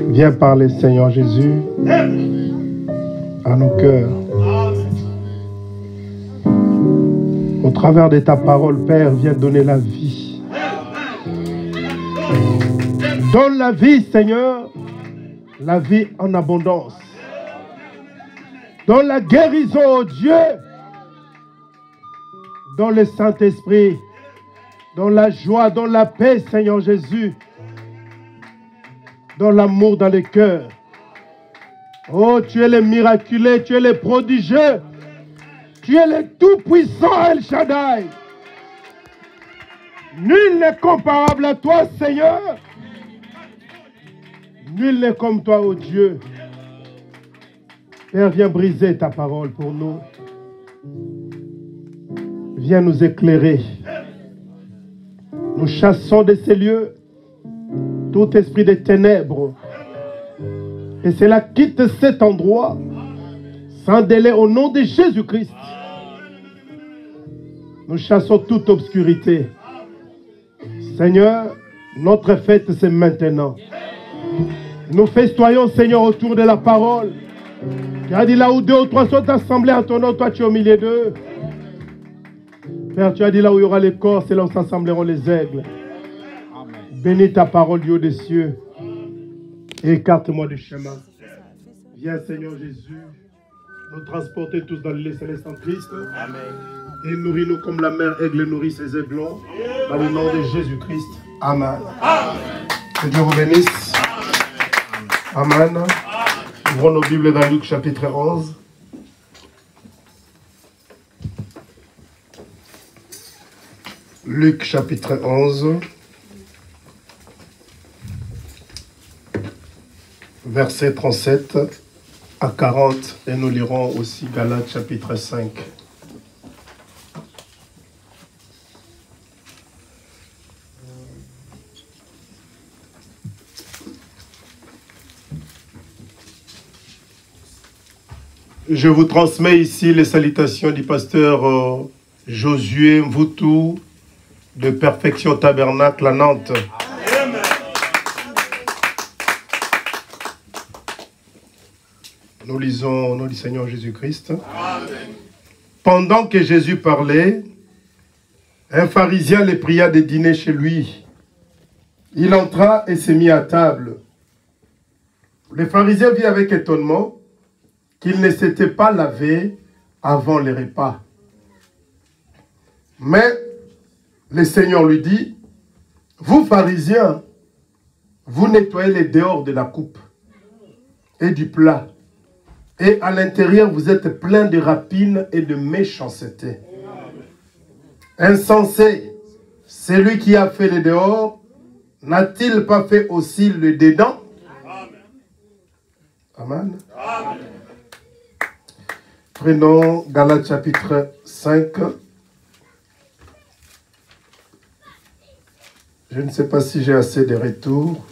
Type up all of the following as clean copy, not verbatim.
Viens parler, Seigneur Jésus, à nos cœurs. Au travers de ta parole, Père, viens donner la vie. Donne la vie, Seigneur, la vie en abondance. Donne la guérison, oh Dieu. Donne le Saint-Esprit. Donne la joie, donne la paix, Seigneur Jésus. Donne l'amour dans les cœurs. Oh, tu es le miraculé, tu es le prodigieux. Tu es le tout-puissant El Shaddai. Nul n'est comparable à toi, Seigneur. Nul n'est comme toi, ô Dieu. Père, viens briser ta parole pour nous. Viens nous éclairer. Nous chassons de ces lieux tout esprit de ténèbres. Et cela quitte cet endroit sans délai au nom de Jésus-Christ. Nous chassons toute obscurité. Seigneur, notre fête c'est maintenant. Nous festoyons, Seigneur, autour de la parole. Tu as dit là où deux ou trois sont assemblés en ton nom, toi tu es au milieu d'eux. Père, tu as dit là où il y aura les corps, c'est là où s'assembleront les aigles. Bénis ta parole du haut des cieux. Écarte-moi du chemin. Viens, Seigneur Jésus, nous transporter tous dans l'île céleste en Christ. Amen. Et nourris-nous comme la mère aigle nourrit ses aiglons. Dans le nom de Jésus-Christ. Amen. Amen. Que Dieu vous bénisse. Amen. Ouvrons nos Bibles dans Luc chapitre 11. Luc chapitre 11. Versets 37 à 40. Et nous lirons aussi Galates chapitre 5. Je vous transmets ici les salutations du pasteur Josué Mvoutou de Perfection Tabernacle à Nantes. Amen. Nous lisons au nom du Seigneur Jésus-Christ. Amen. Pendant que Jésus parlait, un pharisien le pria de dîner chez lui. Il entra et se mit à table. Le pharisien vit avec étonnement qu'il ne s'était pas lavé avant le repas. Mais le Seigneur lui dit, « Vous, pharisiens, vous nettoyez les dehors de la coupe et du plat, et à l'intérieur, vous êtes pleins de rapines et de méchanceté. Insensé, celui qui a fait le dehors, n'a-t-il pas fait aussi le dedans? » Amen. Amen. Prenons Galates chapitre 5. Je ne sais pas si j'ai assez de retours.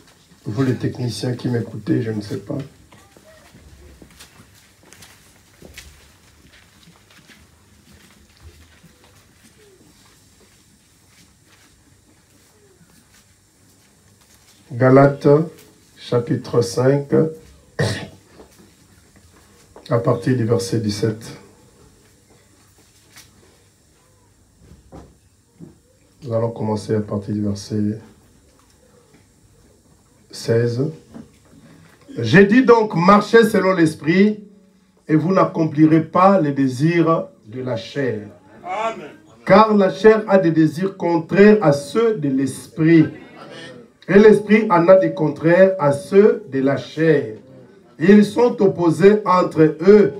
Vous les techniciens qui m'écoutez, je ne sais pas. Galates chapitre 5. À partir du verset 17. Nous allons commencer à partir du verset 16. J'ai dit donc, marchez selon l'esprit, et vous n'accomplirez pas les désirs de la chair. Amen. Car la chair a des désirs contraires à ceux de l'esprit. Et l'esprit en a des contraires à ceux de la chair. Ils sont opposés entre eux,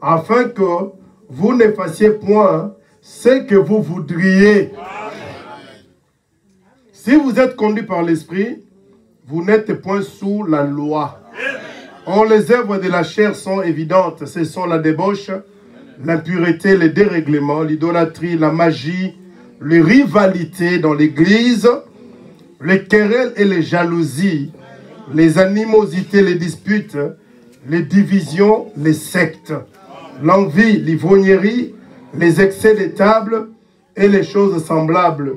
afin que vous ne fassiez point ce que vous voudriez. Si vous êtes conduit par l'esprit, vous n'êtes point sous la loi. Or, les œuvres de la chair sont évidentes. Ce sont la débauche, l'impureté, le dérèglement, l'idolâtrie, la magie, les rivalités dans l'église, les querelles et les jalousies, les animosités, les disputes, les divisions, les sectes. l'envie, l'ivrognerie, les excès des tables et les choses semblables.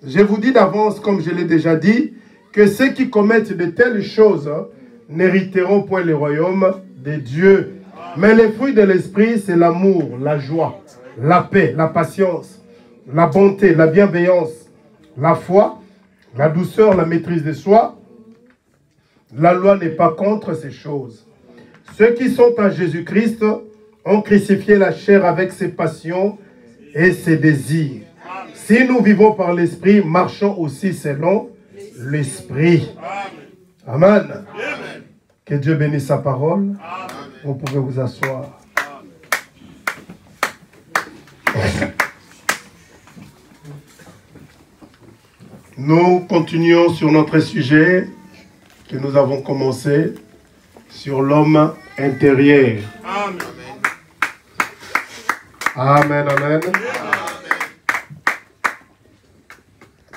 Je vous dis d'avance, comme je l'ai déjà dit, que ceux qui commettent de telles choses n'hériteront point le royaume de Dieu. Mais les fruits de l'esprit, c'est l'amour, la joie, la paix, la patience, la bonté, la bienveillance, la foi, la douceur, la maîtrise de soi. La loi n'est pas contre ces choses. Ceux qui sont en Jésus-Christ ont crucifié la chair avec ses passions et ses désirs. Si nous vivons par l'esprit, marchons aussi selon l'esprit. Amen. Que Dieu bénisse sa parole. Vous pouvez vous asseoir. Nous continuons sur notre sujet que nous avons commencé sur l'homme intérieur. Amen, amen.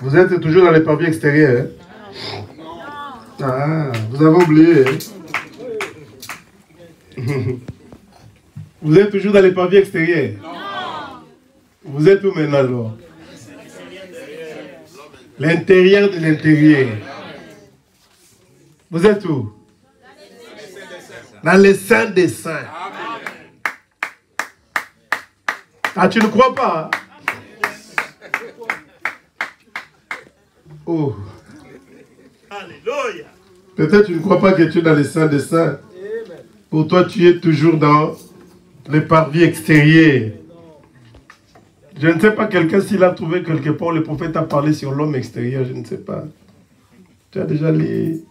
Vous êtes toujours dans les parvis extérieurs. Ah, vous avez oublié. Vous êtes toujours dans les parvis extérieurs. Vous êtes où maintenant alors? L'intérieur de l'intérieur. Vous êtes où? Dans les saints des saints. Ah, tu ne crois pas? Oh. Alléluia. Peut-être tu ne crois pas que tu es dans les saints des saints. Pour toi, tu es toujours dans les parvis extérieurs. Je ne sais pas quelqu'un s'il a trouvé quelque part, le prophète a parlé sur l'homme extérieur, je ne sais pas. Tu as déjà lu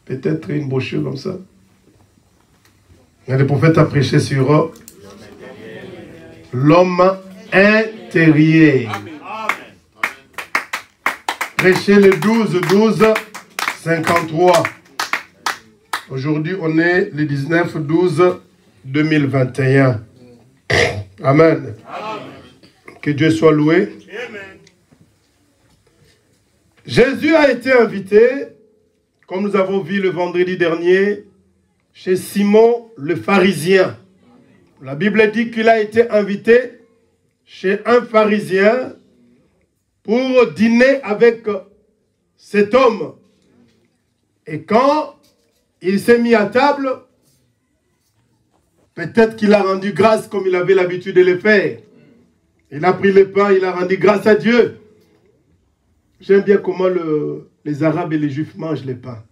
peut-être une brochure comme ça. Mais le prophète a prêché sur l'homme intérieur. Prêché le 12-12-53. Aujourd'hui, on est le 19-12-2021. Amen. Que Dieu soit loué. Amen. Jésus a été invité, comme nous avons vu le vendredi dernier, chez Simon le pharisien. La Bible dit qu'il a été invité chez un pharisien pour dîner avec cet homme. Et quand il s'est mis à table, peut-être qu'il a rendu grâce comme il avait l'habitude de le faire. Il a pris le pain, il a rendu grâce à Dieu. J'aime bien comment les Arabes et les Juifs mangent les pains.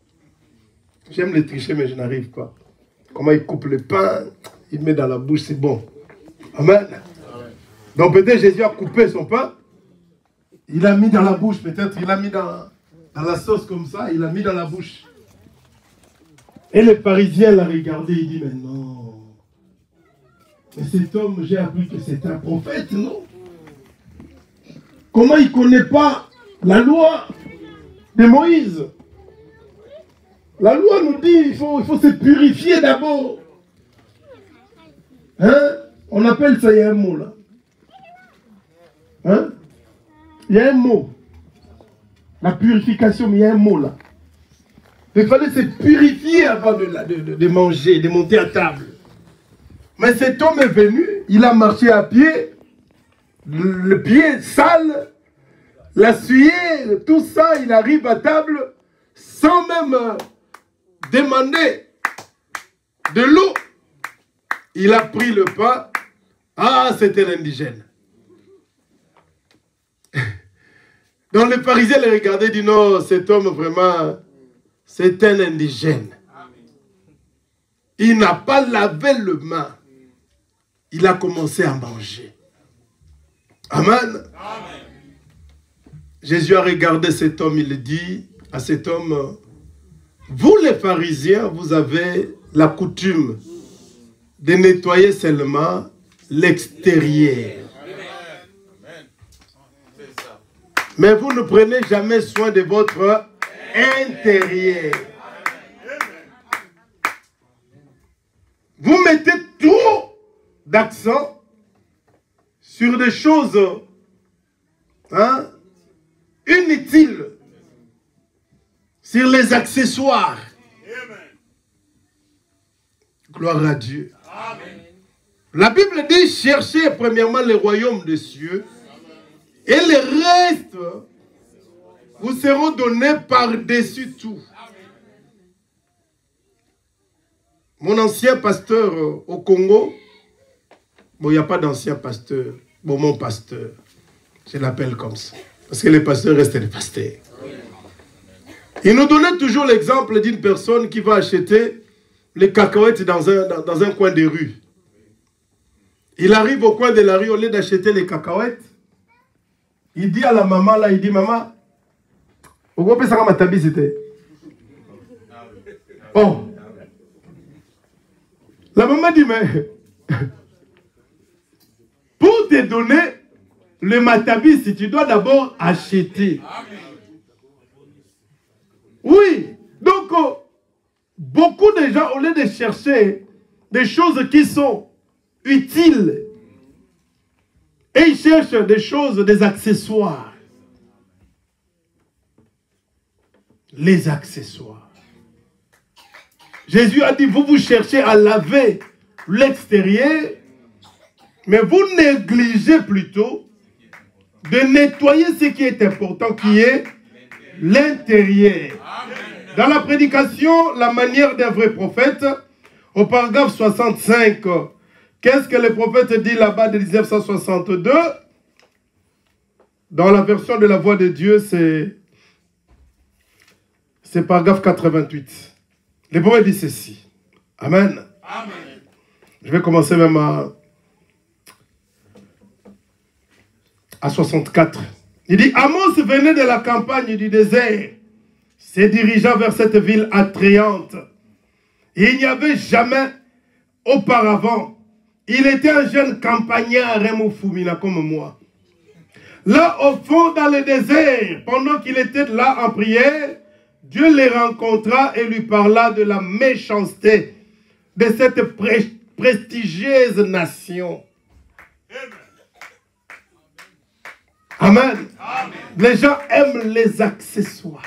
J'aime les tricher, mais je n'arrive pas. Comment ils coupent le pain, ils mettent dans la bouche, c'est bon. Amen. Donc peut-être Jésus a coupé son pain, il a mis dans la bouche, peut-être il a mis dans la sauce comme ça, il a mis dans la bouche. Et le pharisien l'a regardé, il dit, mais non. Mais cet homme, j'ai appris que c'est un prophète, non? Comment il ne connaît pas la loi de Moïse? La loi nous dit qu'il faut se purifier d'abord. Hein? On appelle ça, il y a un mot là. Hein? Il y a un mot. La purification, mais il y a un mot là. Il fallait se purifier avant de manger, de monter à table. Mais cet homme est venu, il a marché à pied, le pied sale, la sueur, tout ça, il arrive à table sans même demander de l'eau. Il a pris le pain. Ah, c'était l'indigène. Donc le pharisien le regardait et dit non, cet homme vraiment, c'est un indigène. Il n'a pas lavé le main. Il a commencé à manger. Amen. Amen. Jésus a regardé cet homme, il dit à cet homme, vous les pharisiens, vous avez la coutume de nettoyer seulement l'extérieur. Mais vous ne prenez jamais soin de votre intérieur. Vous mettez trop d'accent sur des choses inutiles, sur les accessoires. Gloire à Dieu. Amen. La Bible dit, cherchez premièrement le royaume des cieux et le reste vous seront donnés par-dessus tout. Mon ancien pasteur au Congo, bon, il n'y a pas d'ancien pasteur, bon, mon pasteur, je l'appelle comme ça, parce que les pasteurs restent des pasteurs. Il nous donnait toujours l'exemple d'une personne qui va acheter les cacahuètes dans un coin de rue. Il arrive au coin de la rue, au lieu d'acheter les cacahuètes, il dit à la maman, là, il dit, maman, oh, la maman dit, mais pour te donner le matabis, tu dois d'abord acheter. Oui, donc beaucoup de gens, au lieu de chercher des choses qui sont utiles, et ils cherchent des choses, des accessoires. Les accessoires. Jésus a dit, vous cherchez à laver l'extérieur, mais vous négligez plutôt de nettoyer ce qui est important, qui est l'intérieur. Dans la prédication, la manière d'un vrai prophète, au paragraphe 65, qu'est-ce que le prophète dit là-bas de 1962? Dans la version de la voix de Dieu, c'est paragraphe 88. Le prophète dit ceci. Amen. Amen. Je vais commencer même à 64. Il dit, Amos venait de la campagne du désert, se dirigeant vers cette ville attrayante. Et il n'y avait jamais auparavant. Il était un jeune campagnard, Remoufumina, comme moi. Là, au fond, dans le désert, pendant qu'il était là en prière, Dieu les rencontra et lui parla de la méchanceté de cette prestigieuse nation. Amen. Amen. Les gens aiment les accessoires.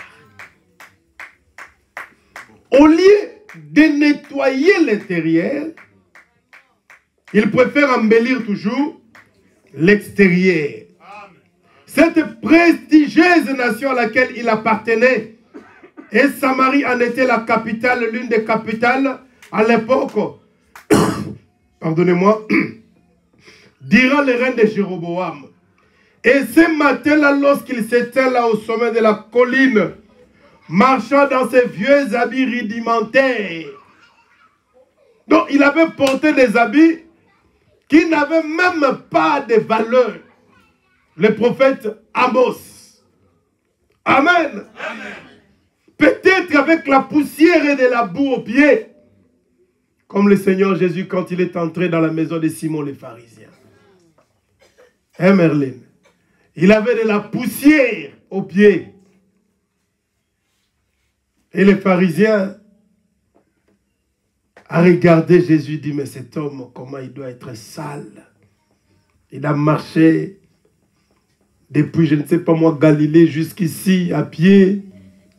Au lieu de nettoyer l'intérieur, ils préfèrent embellir toujours l'extérieur. Cette prestigieuse nation à laquelle il appartenait, et Samarie en était la capitale, l'une des capitales à l'époque, pardonnez-moi, dira le règne de Jéroboam. Et ce matin-là, lorsqu'il s'était là au sommet de la colline, marchant dans ses vieux habits rudimentaires, donc il avait porté des habits qui n'avaient même pas de valeur. Le prophète Amos. Amen. Amen. Peut-être avec la poussière et de la boue aux pieds, comme le Seigneur Jésus quand il est entré dans la maison de Simon les pharisiens. Hein, Merlin? Il avait de la poussière aux pieds. Et les pharisiens a regardé Jésus, dit, mais cet homme, comment il doit être sale. Il a marché depuis, je ne sais pas moi, Galilée jusqu'ici, à pied,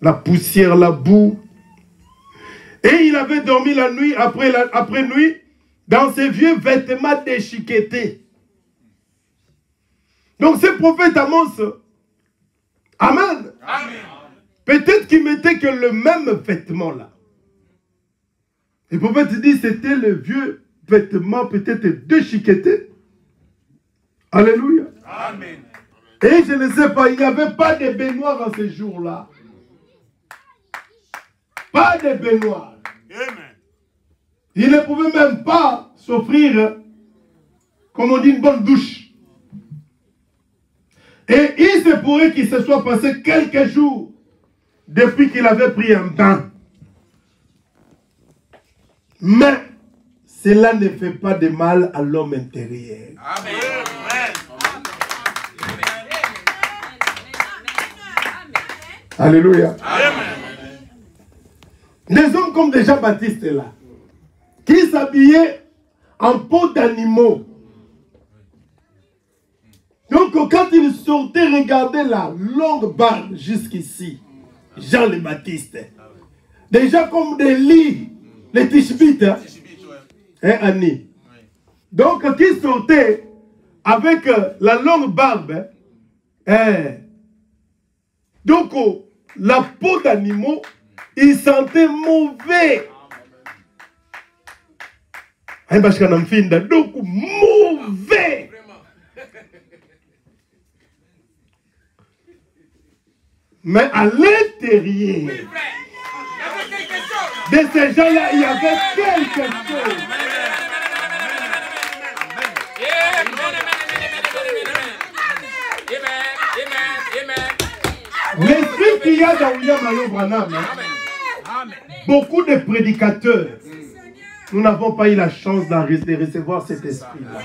la poussière, la boue. Et il avait dormi la nuit après nuit dans ses vieux vêtements déchiquetés. Donc ce prophète Amos, Amen. Amen. Peut-être qu'il mettait que le même vêtement là. Le prophète dit c'était le vieux vêtement peut-être déchiqueté. Alléluia. Amen. Et je ne sais pas, il n'y avait pas de baignoire en ce jour-là. Pas de baignoire. Amen. Il ne pouvait même pas s'offrir, comme on dit, une bonne douche. Et il se pourrait qu'il se soit passé quelques jours depuis qu'il avait pris un bain. Mais cela ne fait pas de mal à l'homme intérieur. Amen. Alléluia. Amen. Des hommes comme des Jean-Baptiste là, qui s'habillaient en peau d'animaux. Donc quand ils sortaient, regardez la longue barbe jusqu'ici. Jean le Baptiste. Déjà comme des lits, les tishbites. Hein, Annie? Donc, qui sortait avec la longue barbe. Donc, la peau d'animaux, il sentait mauvais. Donc, mauvais. Mais à l'intérieur de ces gens-là, il y avait quelque chose. L'esprit qu'il y a dans William Marion Branham, beaucoup de prédicateurs, nous n'avons pas eu la chance de recevoir cet esprit-là.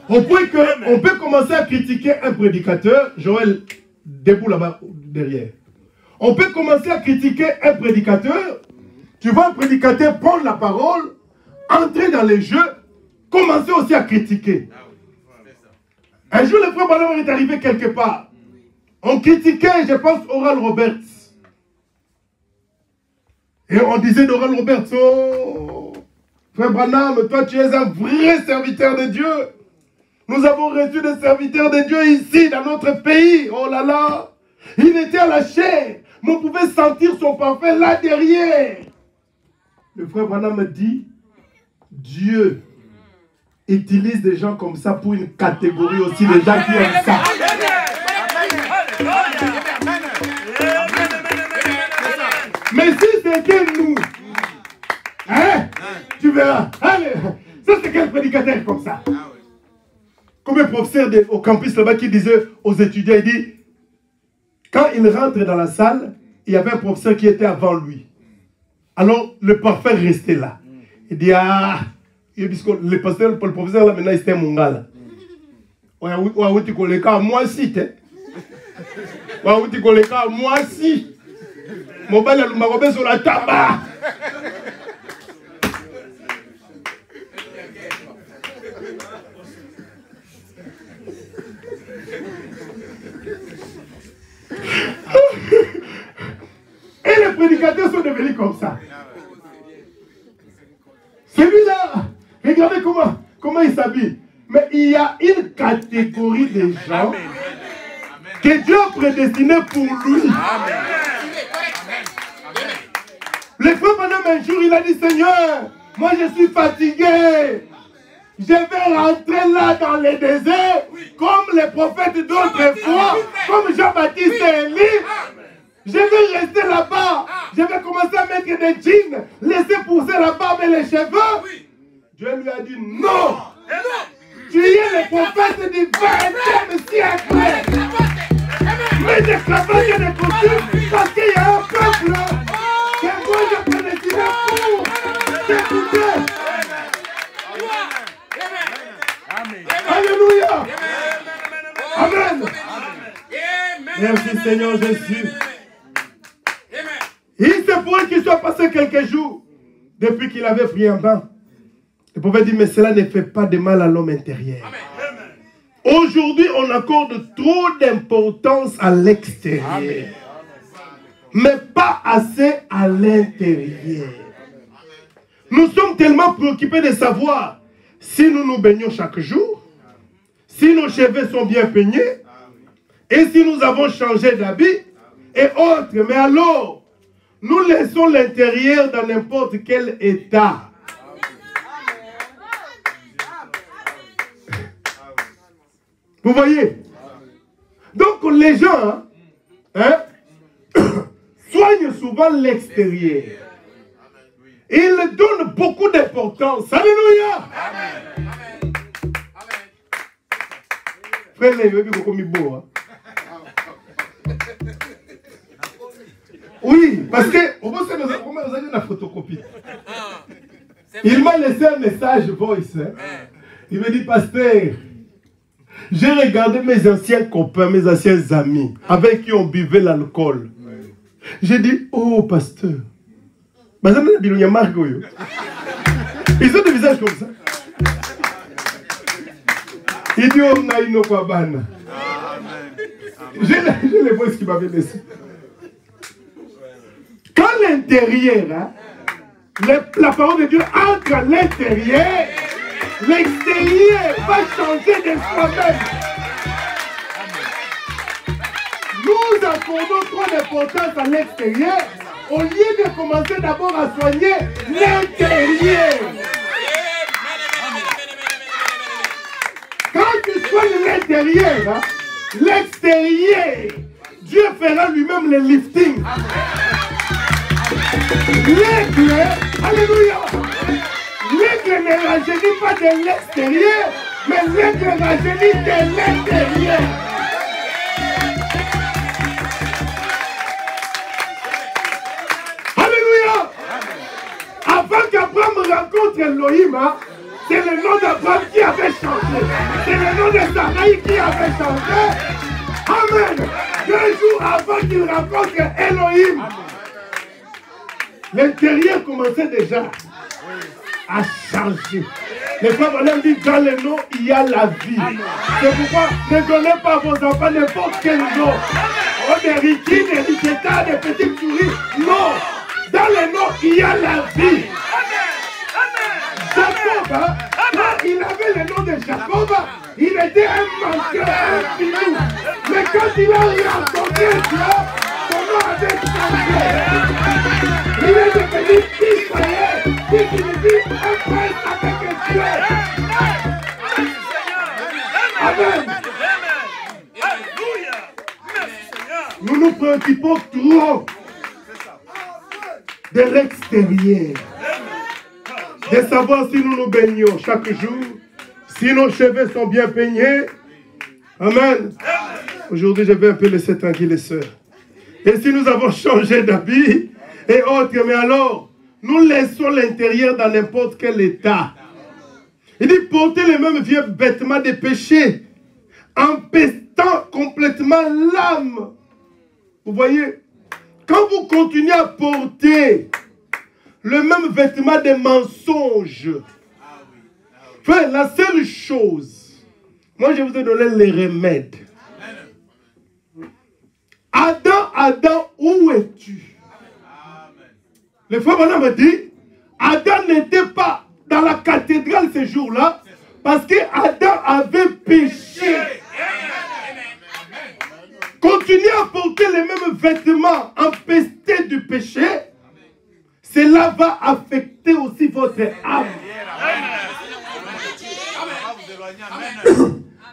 Au point qu'on peut commencer à critiquer un prédicateur, Joël, debout là-bas, derrière. On peut commencer à critiquer un prédicateur, tu vois un prédicateur prendre la parole, entrer dans les jeux, commencer aussi à critiquer. Un jour, le frère Branham est arrivé quelque part. On critiquait, je pense, Oral Roberts. Et on disait d'Oral Roberts, oh, frère Branham, toi tu es un vrai serviteur de Dieu. Nous avons reçu des serviteurs de Dieu ici, dans notre pays. Oh là là. Il était à la chair, mais on pouvait sentir son parfum là derrière. Le frère Branham me dit, Dieu utilise des gens comme ça pour une catégorie aussi, les gens qui aiment ça. Mais si c'était nous, hein, tu verras. Allez, ça c'est quel prédicateur comme ça? Comme un professeur au campus là-bas qui disait aux étudiants, il dit, quand il rentre dans la salle, il y avait un professeur qui était avant lui. Alors le parfum restait là. Il dit, ah, le professeur là maintenant c'était mon gars là. Ouais, tu connais quand moi si, ouais, tu connais quand moi si. Mon bal m'a robé sur la tabac. Et les prédicateurs sont devenus comme ça. Celui-là, regardez comment il s'habille. Mais il y a une catégorie de gens que Dieu a prédestiné pour lui. Le frère Branham un jour, il a dit, Seigneur, moi je suis fatigué. Je vais rentrer là dans le désert, comme les prophètes d'autrefois, comme Jean-Baptiste et Élie. Je vais rester là-bas. Je vais commencer à mettre des jeans, laisser pousser la barbe et les cheveux. Dieu lui a dit non. Tu es le prophète du 20e siècle. Mais l'esclavage est de coutume parce qu'il y a un peuple que moi je prédestiné pour t'écouter. Alléluia. Amen. Merci Seigneur Jésus. Il se pourrait qu'il soit passé quelques jours depuis qu'il avait pris un bain. Le prophète dit, mais cela ne fait pas de mal à l'homme intérieur. Aujourd'hui, on accorde trop d'importance à l'extérieur, mais pas assez à l'intérieur. Nous sommes tellement préoccupés de savoir si nous nous baignons chaque jour, si nos cheveux sont bien peignés, et si nous avons changé d'habit, et autres. Mais alors, nous laissons l'intérieur dans n'importe quel état. Vous voyez? Donc les gens soignent souvent l'extérieur. Ils donnent beaucoup d'importance. Alléluia! Frère, il est comme beau. Oui, parce que on va faire une photocopie. Il m'a laissé un message voice. Il me dit, pasteur, j'ai regardé mes anciens copains, mes anciens amis, avec qui on buvait l'alcool. J'ai dit, oh pasteur, ils ont des visages comme ça. Il dit, oh naïno kwabana. J'ai les voix qui m'avaient laissé. Quand l'intérieur la parole de Dieu entre à l'intérieur, l'extérieur va changer de soi-même. Nous accordons trop d'importance à l'extérieur au lieu de commencer d'abord à soigner l'intérieur. Quand tu soignes l'intérieur, hein, l'extérieur, Dieu fera lui-même le lifting. L'aigle, alléluia, l'aigle ne rajeunit pas de l'extérieur, mais l'aigle rajeunit de l'intérieur. Alléluia. Avant qu'Abraham rencontre Elohim, c'est le nom d'Abraham qui avait changé. C'est le nom de Sarai qui avait changé. Amen. 2 jours avant qu'il rencontre Elohim, l'intérieur commençait déjà à changer. Les femmes on dit dans le nom, il y a la vie. C'est pourquoi ne donnez pas à vos enfants n'importe quel nom. Oh, des Riki, des Riketa, des petites souris. Non. Dans le nom, il y a la vie. Jacob, hein, quand il avait le nom de Jacob, il était un menteur, un filou. Mais quand il a rencontré Dieu, son nom avait changé. Il est devenu Israël, qui signifie un prince avec Dieu. Amen. Nous nous préoccupons trop de l'extérieur. De savoir si nous nous baignons chaque jour, si nos cheveux sont bien peignés. Amen. Aujourd'hui, je vais un peu laisser tranquille les sœurs. Et si nous avons changé d'habit et autres, mais alors, nous laissons l'intérieur dans n'importe quel état. Il dit porter les mêmes vieux vêtements de péché, empestant complètement l'âme. Vous voyez, quand vous continuez à porter le même vêtement de mensonges. Enfin, la seule chose, moi je vous ai donné les remèdes. Adam, où es-tu? Le frère Branham me dit, Adam n'était pas dans la cathédrale ce jour-là parce qu'Adam avait péché. Continuez à porter les mêmes vêtements empestés du péché. Cela va affecter aussi votre âme.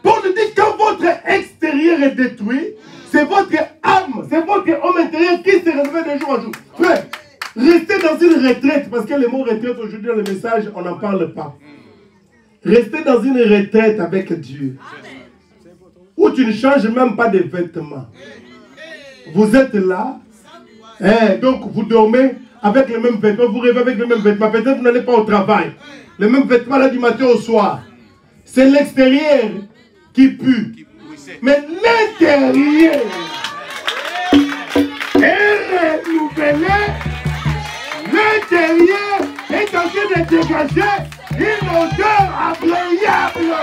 Pour nous dire quand votre extérieur est détruit, c'est votre âme, c'est votre homme intérieur qui se renouvelle de jour en jour. Frère, restez dans une retraite, parce que le mot retraite aujourd'hui dans le message, on n'en parle pas. Restez dans une retraite avec Dieu, où tu ne changes même pas de vêtements. Vous êtes là, donc vous dormez avec les mêmes vêtements, vous rêvez avec les mêmes vêtements. Peut-être vous n'allez pas au travail. Les mêmes vêtements là du matin au soir. C'est l'extérieur qui pue. Mais l'intérieur est renouvelé. L'intérieur est en train de dégager une odeur agréable.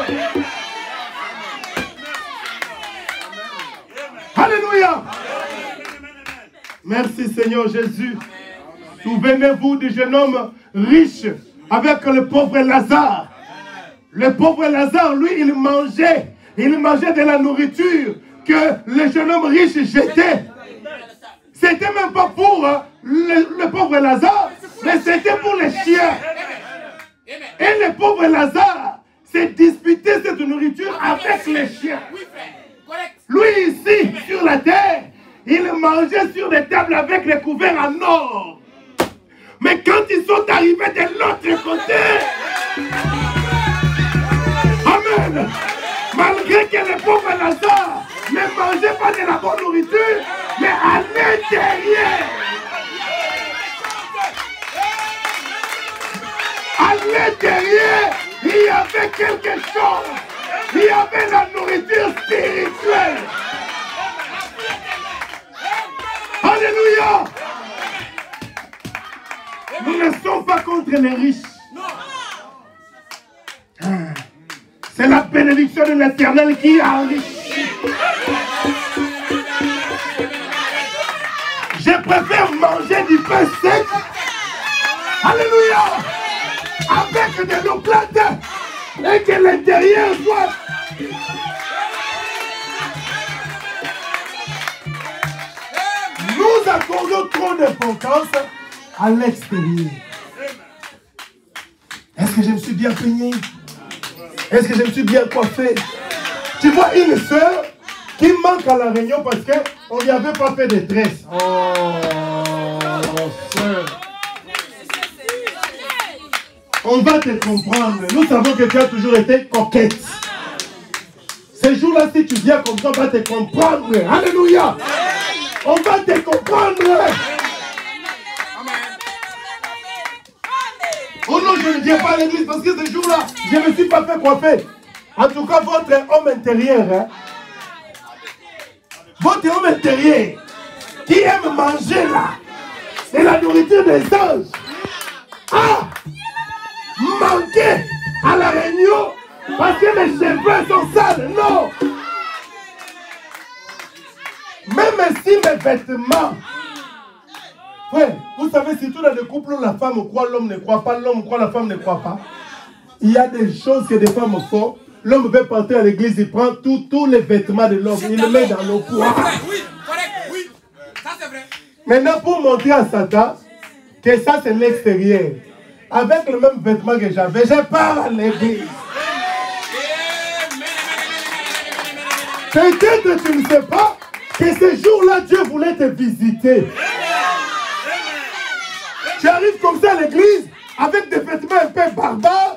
Alléluia. Merci Seigneur Jésus. Souvenez-vous du jeune homme riche avec le pauvre Lazare. Le pauvre Lazare, lui, il mangeait de la nourriture que le jeune homme riche jetait. C'était même pas pour le pauvre Lazare, mais c'était pour les chiens. Et le pauvre Lazare s'est disputé cette nourriture avec les chiens. Lui, ici, sur la terre, il mangeait sur des tables avec les couverts en or. Mais quand ils sont arrivés de l'autre côté, amen, malgré que le pauvre Lazare ne mangeait pas de la bonne nourriture, mais à l'intérieur, il y avait quelque chose. Il y avait la nourriture spirituelle. Alléluia. Nous ne sommes pas contre les riches. C'est la bénédiction de l'Éternel qui enrichit. Je préfère manger du pain sec Alléluia. Avec de l'eau plate. Et que l'intérieur soit... Nous accordons trop d'importance à l'extérieur. Est-ce que je me suis bien peigné? Est-ce que je me suis bien coiffé? Tu vois une soeur qui manque à la réunion parce qu'on ne lui avait pas fait de tresse. Oh, soeur. On va te comprendre. Nous savons que tu as toujours été coquette. Ces jours-là, si tu viens comme ça, on va te comprendre. Alléluia. On va te comprendre. Oh non, je ne viens pas à l'église parce que ce jour-là, je ne me suis pas fait coiffer. En tout cas, votre homme intérieur, hein, votre homme intérieur, qui aime manger là, c'est la nourriture des anges. Ah, manquer à la réunion parce que les cheveux sont sales. Non. Même si mes vêtements, ouais, vous savez, surtout dans les couples où la femme croit, l'homme ne croit pas, l'homme croit, la femme ne croit pas. Il y a des choses que des femmes font. L'homme veut partir à l'église, il prend tous les vêtements de l'homme, il le met dans l'eau poire. Oui, correct, oui, ça c'est vrai. Maintenant, pour montrer à Satan que ça c'est l'extérieur, avec le même vêtement que j'avais, je pars à l'église. Peut-être tu ne sais pas que ce jour-là, Dieu voulait te visiter. Tu arrives comme ça à l'église, avec des vêtements un peu barbares.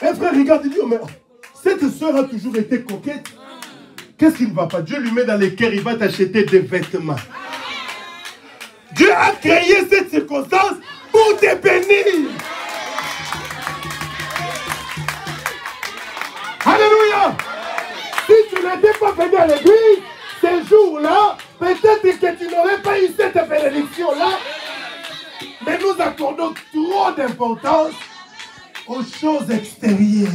Un frère regarde et dit, oh, mais cette soeur a toujours été coquette. Qu'est-ce qui ne va pas? Dieu lui met dans les cœurs, il va t'acheter des vêtements. Dieu a créé cette circonstance pour te bénir. Alléluia. Si tu n'étais pas venu à l'église, ces jours-là, peut-être que tu n'aurais pas eu cette bénédiction-là. Mais nous accordons trop d'importance aux choses extérieures.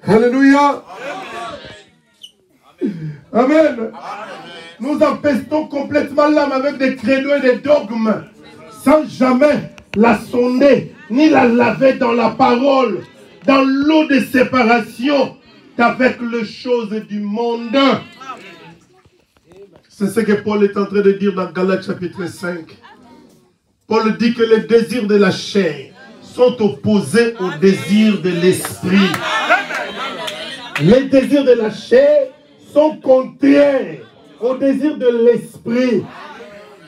Alléluia. Amen. Nous empestons complètement l'âme avec des credos et des dogmes, sans jamais la sonder, ni la laver dans la parole, dans l'eau de séparation avec les choses du monde. C'est ce que Paul est en train de dire dans Galates chapitre 5. Paul dit que les désirs de la chair sont opposés aux désirs de l'esprit. Les désirs de la chair sont contraires aux désirs de l'esprit.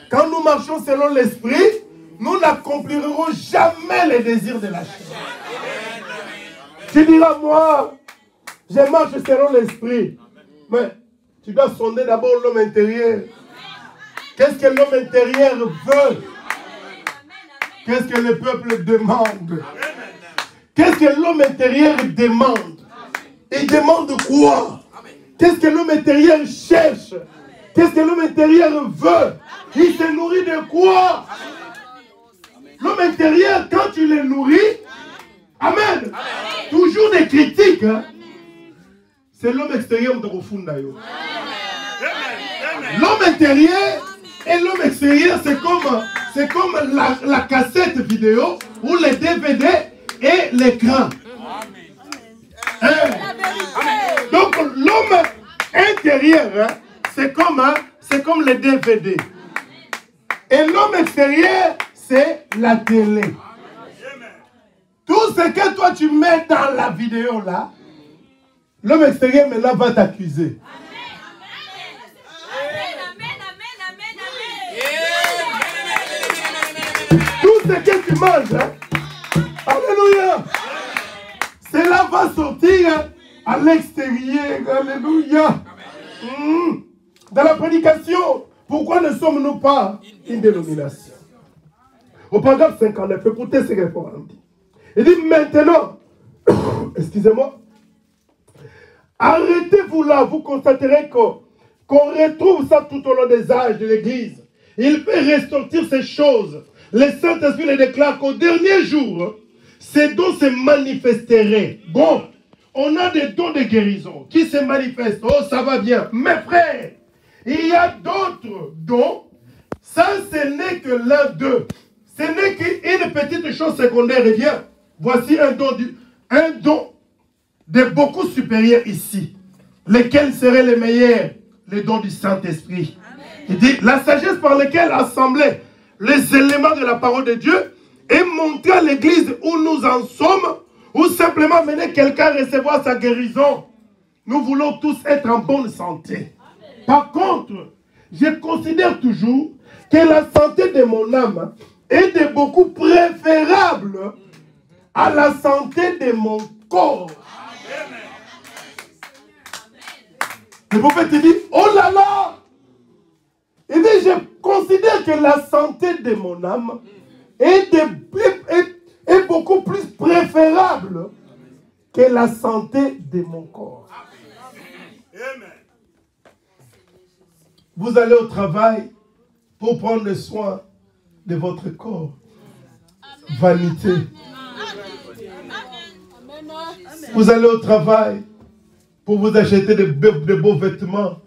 Quand nous marchons selon l'esprit, nous n'accomplirons jamais les désirs de la chair. Tu diras, moi, je marche selon l'esprit. Mais tu dois sonder d'abord l'homme intérieur. Qu'est-ce que l'homme intérieur veut? Qu'est-ce que le peuple demande? Qu'est-ce que l'homme intérieur demande? Il demande quoi? Qu'est-ce que l'homme intérieur cherche? Qu'est-ce que l'homme intérieur veut? Il se nourrit de quoi? L'homme intérieur, quand tu le nourris, amen, toujours des critiques, hein? C'est l'homme extérieur de Rofundayo. L'homme intérieur et l'homme extérieur, c'est comme la cassette vidéo ou les DVD et l'écran. Hein? Donc l'homme intérieur, hein, c'est comme les DVD. Et l'homme extérieur, c'est la télé. Tout ce que toi tu mets dans la vidéo là, l'homme extérieur maintenant va t'accuser. Tout ce que tu manges, hein? Alléluia, cela va sortir à l'extérieur. Alléluia. Dans la prédication, pourquoi ne sommes-nous pas une dénomination? Au paragraphe 59, écoutez ce que Paul dit. Il dit maintenant, excusez-moi, arrêtez-vous là, vous constaterez qu'on retrouve ça tout au long des âges de l'Église. Il peut ressortir ces choses. Le Saint-Esprit le déclare qu'au dernier jour, ces dons se manifesteraient. Bon, on a des dons de guérison qui se manifestent. Oh, ça va bien. Mes frères, il y a d'autres dons. Ça, ce n'est que l'un d'eux. Ce n'est qu'une petite chose secondaire. Eh bien, voici un don de beaucoup supérieur ici. Lesquels seraient les meilleurs? Les dons du Saint-Esprit. Il dit, la sagesse par laquelle assembler les éléments de la parole de Dieu et montrer à l'église où nous en sommes, ou simplement mener quelqu'un à recevoir sa guérison. Nous voulons tous être en bonne santé. Par contre, je considère toujours que la santé de mon âme est de beaucoup préférable à la santé de mon corps. Le prophète dit, oh là là! Il dit, je considère que la santé de mon âme est beaucoup plus préférable que la santé de mon corps. Vous allez au travail pour prendre soin de votre corps. Vanité. Vous allez au travail pour vous acheter de beaux vêtements.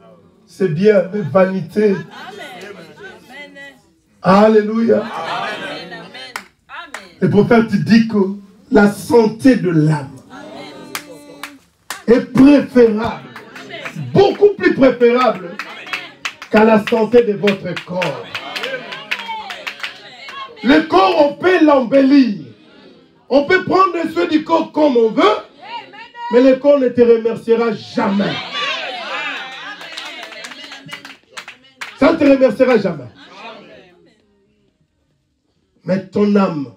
C'est bien, mais vanité. Alléluia. Le prophète dit que la santé de l'âme est préférable, beaucoup plus préférable qu'à la santé de votre corps. Le corps, on peut l'embellir. On peut prendre soin du corps comme on veut, mais le corps ne te remerciera jamais. Ça ne te remerciera jamais. Mais ton âme,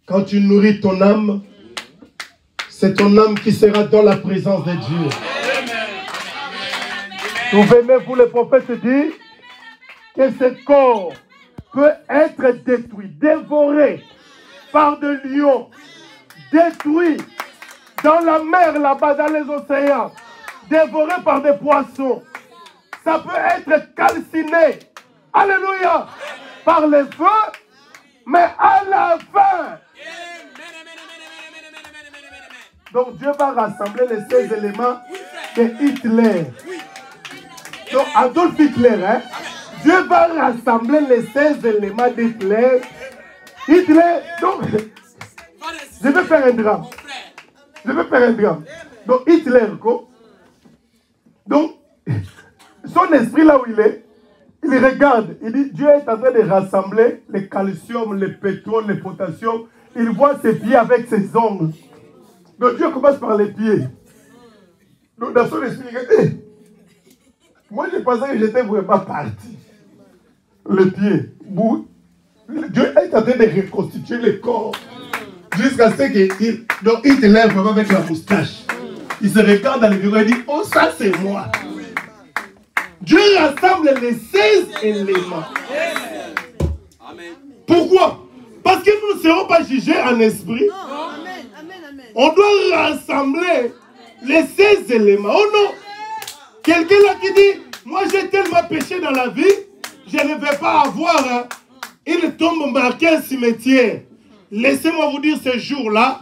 quand tu nourris ton âme, c'est ton âme qui sera dans la présence de Dieu. Souvenez-vous, le prophète dit que ce corps peut être détruit, dévoré par des lions, détruit dans la mer là-bas, dans les océans, dévoré par des poissons. Ça peut être calciné, alléluia, par les feux, mais à la fin. Donc Dieu va rassembler les 16 éléments de Hitler. Donc Adolf Hitler, hein? Dieu va rassembler les 16 éléments d'Hitler. Hitler, donc, je vais faire un drame. Je vais faire un drame. Donc Hitler, quoi? Donc, son esprit là où il regarde, il dit, Dieu est en train de rassembler le calcium, le pétrole, le potassium. Il voit ses pieds avec ses ongles. Donc Dieu commence par les pieds. Donc dans son esprit, il dit, moi je pensais que j'étais vraiment parti. Les pieds. Dieu est en train de reconstituer le corps. Jusqu'à ce qu'il te lève vraiment avec la moustache. Il se regarde dans le bureau et dit, oh ça c'est moi. Dieu rassemble les 16 éléments. Pourquoi? Parce que nous ne serons pas jugés en esprit. On doit rassembler les 16 éléments. Oh non! Quelqu'un là qui dit, moi j'ai tellement péché dans la vie, je ne vais pas avoir une tombe marquée un cimetière. Laissez-moi vous dire ce jour-là,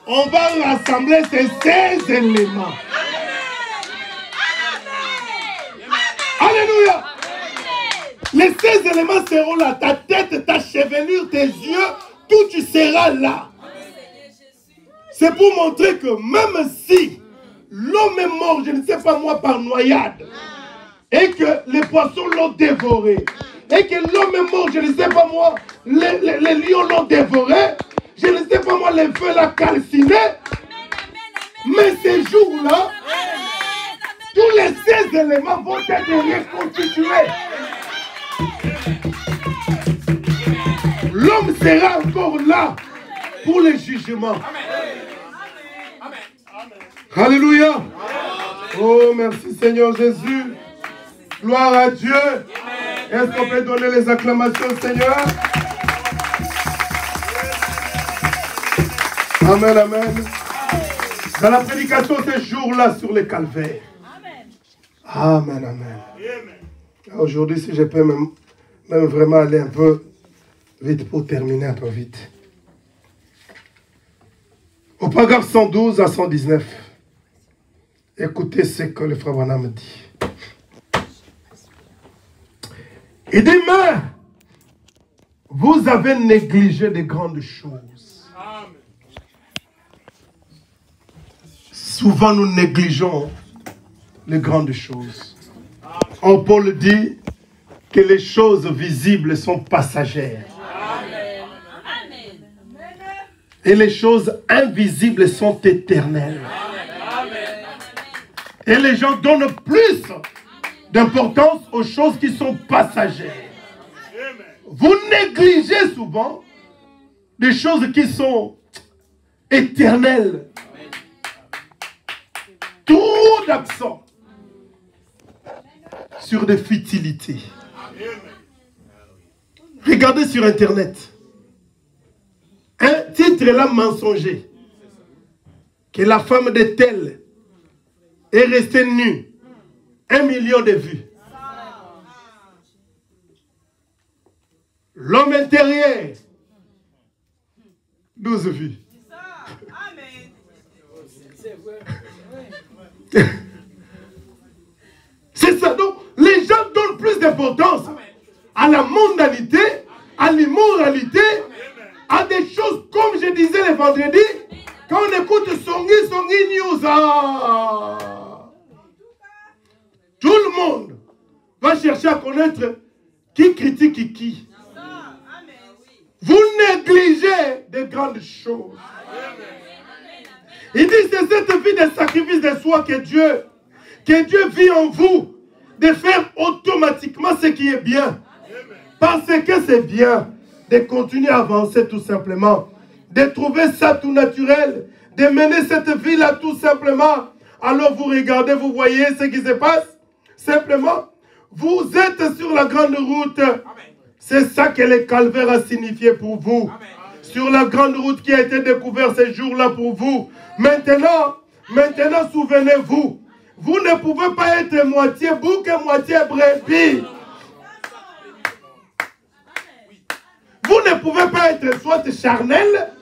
on va rassembler ces 16 éléments. Alléluia. Les 16 éléments seront là. Ta tête, ta chevelure, tes yeux, tout tu seras là. C'est pour montrer que même si l'homme est mort, je ne sais pas moi, par noyade, et que les poissons l'ont dévoré, et que l'homme est mort, je ne sais pas moi, les lions l'ont dévoré, je ne sais pas moi, les feux l'ont calciné, mais ces jours-là, tous les 16 éléments vont être reconstitués. L'homme sera encore là pour le jugement. Alléluia. Oh, merci Seigneur Jésus. Gloire à Dieu. Est-ce qu'on peut donner les acclamations au Seigneur? Amen, amen. Dans la prédication ces jours-là sur les calvaires. Amen, amen. Aujourd'hui, si je peux même vraiment aller un peu vite pour terminer un peu vite. Au paragraphe 112 à 119, écoutez ce que le frère Branham dit. Il dit, mais, Vous avez négligé de grandes choses. Souvent, nous négligeons les grandes choses. Or, Paul dit que les choses visibles sont passagères. Et les choses invisibles sont éternelles. Et les gens donnent plus d'importance aux choses qui sont passagères. Vous négligez souvent des choses qui sont éternelles. Trop d'accent sur des futilités. Regardez sur Internet. Un titre là mensonger. Que la femme de tel est restée nue. 1 million de vues. L'homme intérieur. 12 vues. C'est ça. Donc, les gens donnent plus d'importance à la mondanité, à l'immoralité, à des choses, comme je disais le vendredi, quand on écoute Songi News, tout le monde va chercher à connaître qui critique qui. Vous négligez de grandes choses. Il dit c'est cette vie de sacrifice de soi que Dieu vit en vous, de faire automatiquement ce qui est bien. Parce que c'est bien de continuer à avancer tout simplement, de trouver ça tout naturel, de mener cette vie-là tout simplement. Alors vous regardez, vous voyez ce qui se passe. Simplement, vous êtes sur la grande route. C'est ça que le calvaire a signifié pour vous. Sur la grande route qui a été découverte ce jour-là pour vous. Maintenant, souvenez-vous, vous ne pouvez pas être moitié bouc et moitié brebis. Vous ne pouvez pas être soit charnel,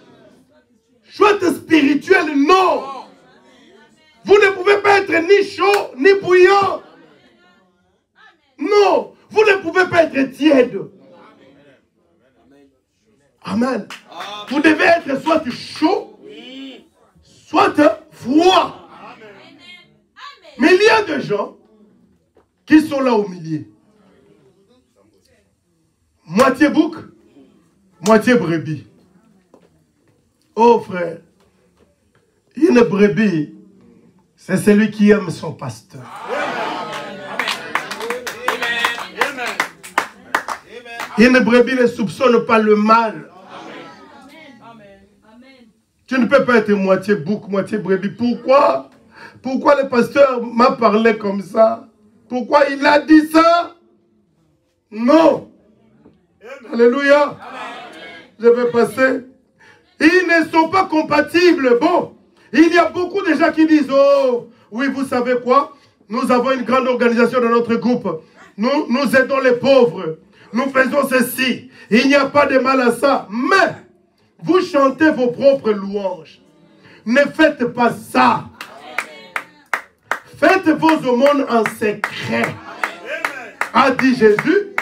soit spirituel, non. Vous ne pouvez pas être ni chaud, ni bouillant. Non, vous ne pouvez pas être tiède. Amen. Vous devez être soit chaud, soit froid. Mais il y a des gens qui sont là au milieu. Moitié bouc, moitié brebis. Oh frère, une brebis, c'est celui qui aime son pasteur. Une brebis ne soupçonne pas le mal. Tu ne peux pas être moitié bouc, moitié brebis. Pourquoi? Pourquoi le pasteur m'a parlé comme ça? Pourquoi il a dit ça? Non. Alléluia. Je vais passer. Ils ne sont pas compatibles. Bon, il y a beaucoup de gens qui disent, oh, oui, vous savez quoi? Nous avons une grande organisation dans notre groupe. Nous aidons les pauvres. Nous faisons ceci. Il n'y a pas de mal à ça. Mais, vous chantez vos propres louanges. Ne faites pas ça. Faites vos aumônes en secret. A dit Jésus.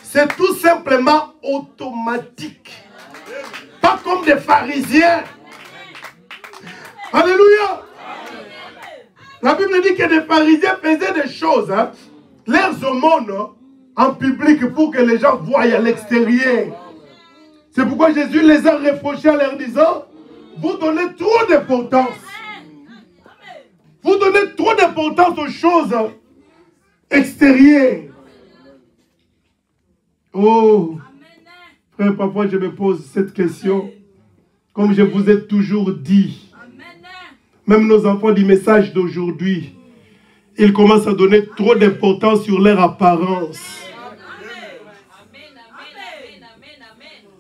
C'est tout simplement automatique. Pas comme des pharisiens. Alléluia. La Bible dit que des pharisiens faisaient des choses. Hein, leurs aumônes en public pour que les gens voient à l'extérieur. C'est pourquoi Jésus les a reprochés en leur disant, vous donnez trop d'importance. Vous donnez trop d'importance aux choses extérieures. Oh, frère, parfois je me pose cette question. Comme je vous ai toujours dit, même nos enfants du message d'aujourd'hui, ils commencent à donner trop d'importance sur leur apparence.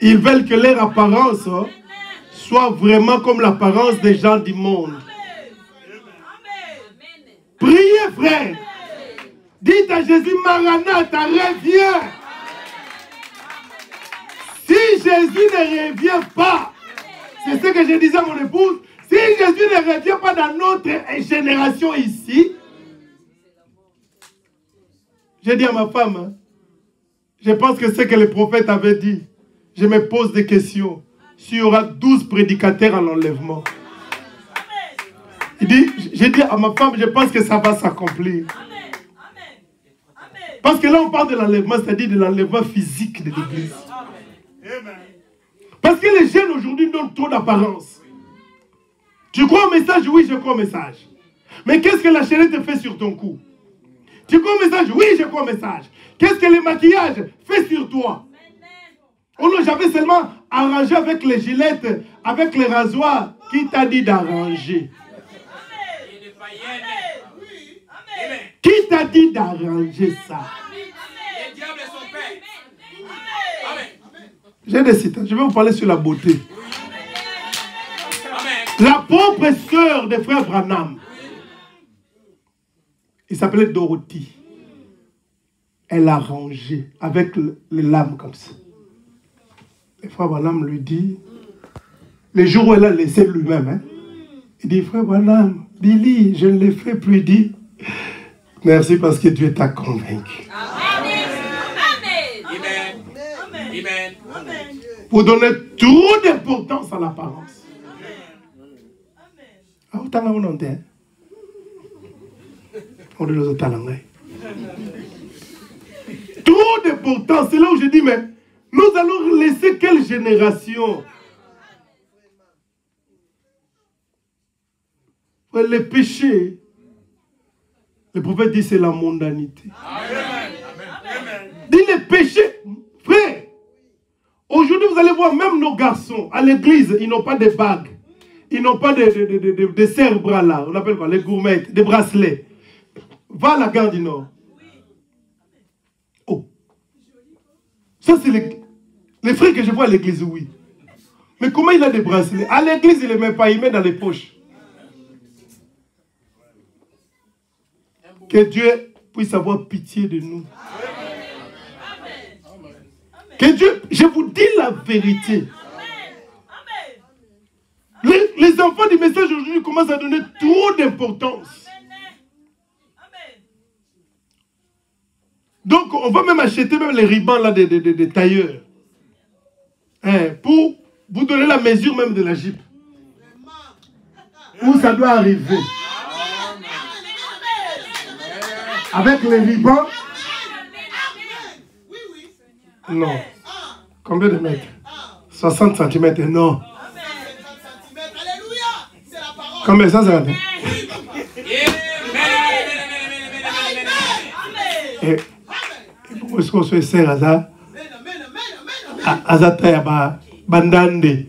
Ils veulent que leur apparence soit vraiment comme l'apparence des gens du monde. Priez, frère. Dites à Jésus, Maranatha, reviens. Si Jésus ne revient pas, c'est ce que je disais à mon épouse, si Jésus ne revient pas dans notre génération ici, j'ai dit à ma femme, je pense que c'est ce que le prophète avait dit. je me pose des questions. S'il y aura 12 prédicateurs à l'enlèvement. Il dit, j'ai dit à ma femme, je pense que ça va s'accomplir. Parce que là, on parle de l'enlèvement, c'est-à-dire de l'enlèvement physique de l'église. Parce que les jeunes aujourd'hui donnent trop d'apparence. Tu crois au message? Oui, je crois au message. Mais qu'est-ce que la chaînette fait sur ton cou? Tu crois au message? Oui, je crois au message. Qu'est-ce que le maquillage fait sur toi? Oh non, j'avais seulement arrangé avec les gilettes, avec les rasoirs. Qui t'a dit d'arranger? Qui t'a dit d'arranger ça? J'ai des citations. Je vais vous parler sur la beauté. La propre sœur des frères Branham, il s'appelait Dorothy. Elle a rangé avec les lames comme ça. Le frère Branham lui dit, les jours où elle a laissé lui-même, hein, il dit, frère Branham, Billy, je ne l'ai fait plus. Il dit, merci parce que Dieu t'a convaincu. Vous donnez trop d'importance à l'apparence. Trop d'importance. C'est là où je dis, mais nous allons laisser quelle génération? Les péchés, le prophète dit c'est la mondanité. Dit les péchés, frère. Aujourd'hui, vous allez voir même nos garçons à l'église, ils n'ont pas de bagues. Ils n'ont pas de serre-bras là. On appelle quoi? Les gourmettes, des bracelets. Va à la gare du Nord. Oh. Ça, c'est les frères que je vois à l'église, oui. Mais comment il a des bracelets? À l'église, il ne les met pas, il met dans les poches. Que Dieu puisse avoir pitié de nous. Que Dieu, je vous dis la vérité. Les enfants du message aujourd'hui commencent à donner trop d'importance. Donc, on va même acheter même les rubans là des tailleurs. Hein, pour vous donner la mesure même de la Jeep. Où ça doit arriver. Avec les rubans. Non. Combien de mètres? 60 cm, non. Combien ça, ça va? Et pourquoi est-ce qu'on se sert à ça? À ça, il y a bandande.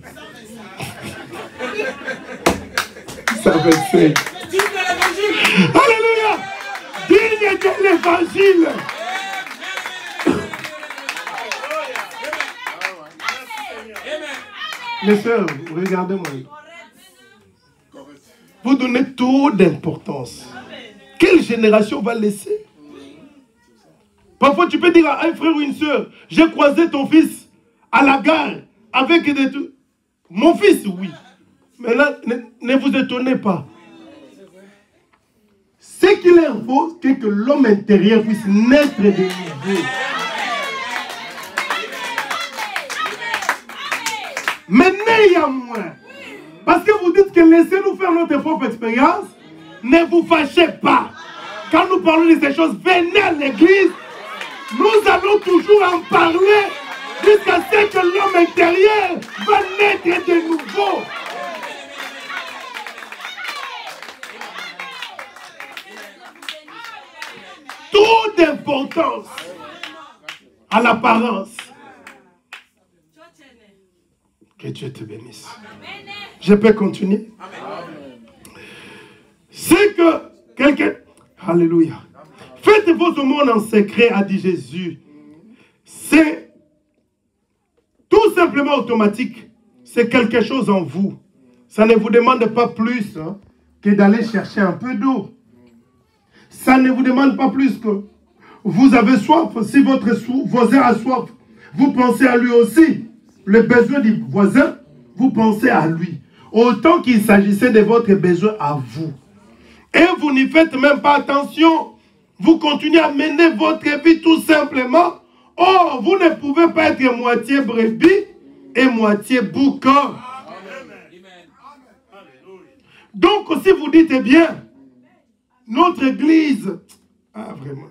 Ça fait c'est. Alléluia! Digne de l'évangile! Mes soeurs, regardez-moi. Vous donnez trop d'importance. Quelle génération va laisser? Parfois, tu peux dire à un frère ou une soeur, j'ai croisé ton fils à la gare avec des trucs. Mon fils, oui. Mais là, ne vous étonnez pas. Ce qu'il faut, c'est que l'homme intérieur puisse naître de nouveau. Mais néanmoins, parce que vous dites que laissez-nous faire notre propre expérience, ne vous fâchez pas. Quand nous parlons de ces choses, venez à l'église, nous allons toujours en parler jusqu'à ce que l'homme intérieur va naître de nouveau. Trop d'importance à l'apparence. Que Dieu te bénisse. Je peux continuer? C'est que quelqu'un... Alléluia. Faites vos aumônes en secret, a dit Jésus. C'est tout simplement automatique. C'est quelque chose en vous. Ça ne vous demande pas plus que d'aller chercher un peu d'eau. Ça ne vous demande pas plus que vous avez soif. Si votre voisin a soif, vous pensez à lui aussi. Le besoin du voisin, vous pensez à lui. Autant qu'il s'agissait de votre besoin à vous. Et vous n'y faites même pas attention. Vous continuez à mener votre vie tout simplement. Oh, vous ne pouvez pas être moitié brebis et moitié bouc. Donc, si vous dites bien, notre église, vraiment,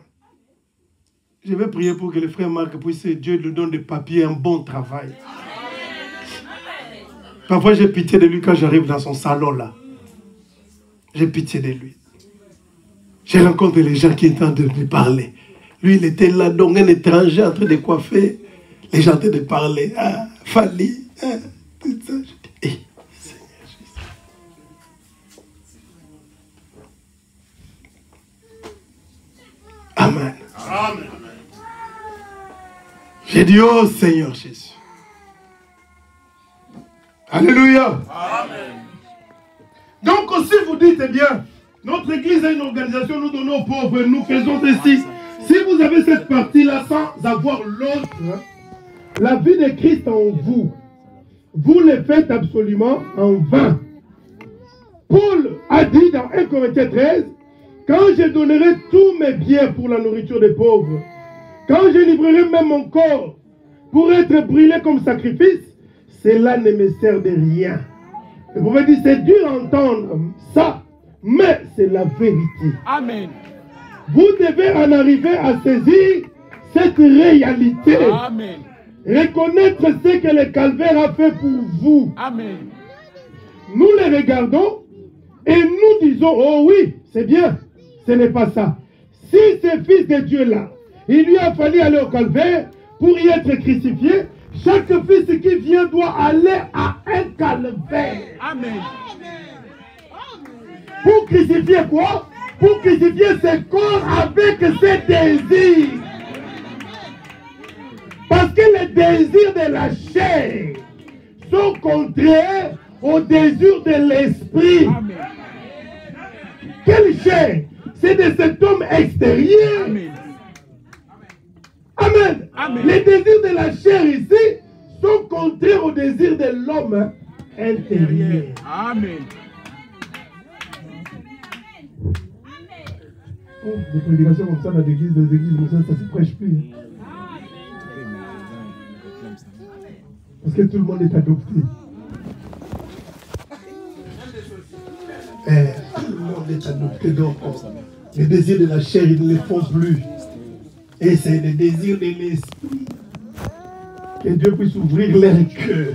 je vais prier pour que le frère Marc puisse, Dieu lui donne des papiers, un bon travail. Parfois, j'ai pitié de lui quand j'arrive dans son salon là. J'ai pitié de lui. J'ai rencontré les gens qui étaient en train de lui parler. Lui, il était là, donc un étranger en train de coiffer. Les gens étaient de parler. Ah, Fali, tout ça. Je dis, hey, Seigneur Jésus. Amen. Amen. J'ai dit, oh Seigneur Jésus. Alléluia. Amen. Donc, si vous dites, eh bien, notre église a une organisation, nous donnons aux pauvres, nous faisons ceci. Si vous avez cette partie-là sans avoir l'autre, la vie de Christ en vous, vous le faites absolument en vain. Paul a dit dans 1 Corinthiens 13, quand je donnerai tous mes biens pour la nourriture des pauvres, quand je livrerai même mon corps pour être brûlé comme sacrifice, cela ne me sert de rien. Le prophète dit, c'est dur à entendre ça, mais c'est la vérité. Amen. Vous devez en arriver à saisir cette réalité. Amen. Reconnaître ce que le calvaire a fait pour vous. Amen. Nous les regardons et nous disons, oh oui, c'est bien. Ce n'est pas ça. Si ce fils de Dieu-là, il lui a fallu aller au calvaire pour y être crucifié, chaque fils qui vient doit aller à un calvaire. Amen. Pour crucifier quoi? Pour crucifier ses corps avec ses désirs. Parce que les désirs de la chair sont contraires aux désirs de l'esprit. Quelle chair? C'est de cet homme extérieur. Amen. Amen. Amen. Les désirs de la chair ici sont contraires aux désirs de l'homme intérieur. Amen. Oh, des prédications comme ça dans l'église, ça ne se prêche plus. Parce que tout le monde est adopté. Tout le monde est adopté, donc les désirs de la chair, ils ne les font plus. Et c'est les désirs de l'esprit. Que Dieu puisse ouvrir leur cœur.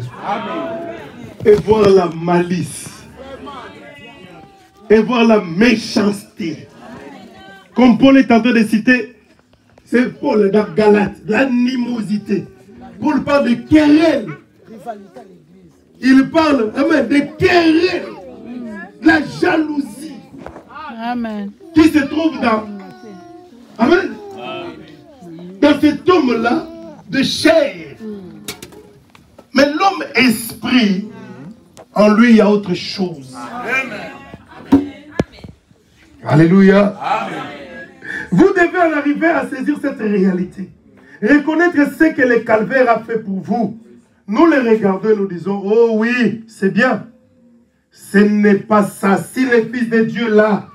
Et voir la malice. Et voir la méchanceté. Comme Paul est en train de citer, c'est Paul dans Galates, l'animosité. Paul parle de querelle. Il parle de querelle, de la jalousie. Amen. Qui se trouve dans... Amen. Dans cet homme-là de chair. Mais l'homme esprit, en lui, il y a autre chose. Amen. Alléluia. Amen. Vous devez en arriver à saisir cette réalité. Reconnaître ce que le calvaire a fait pour vous. Nous les regardons et nous disons, oh oui, c'est bien. Ce n'est pas ça. Si le Fils de Dieu là,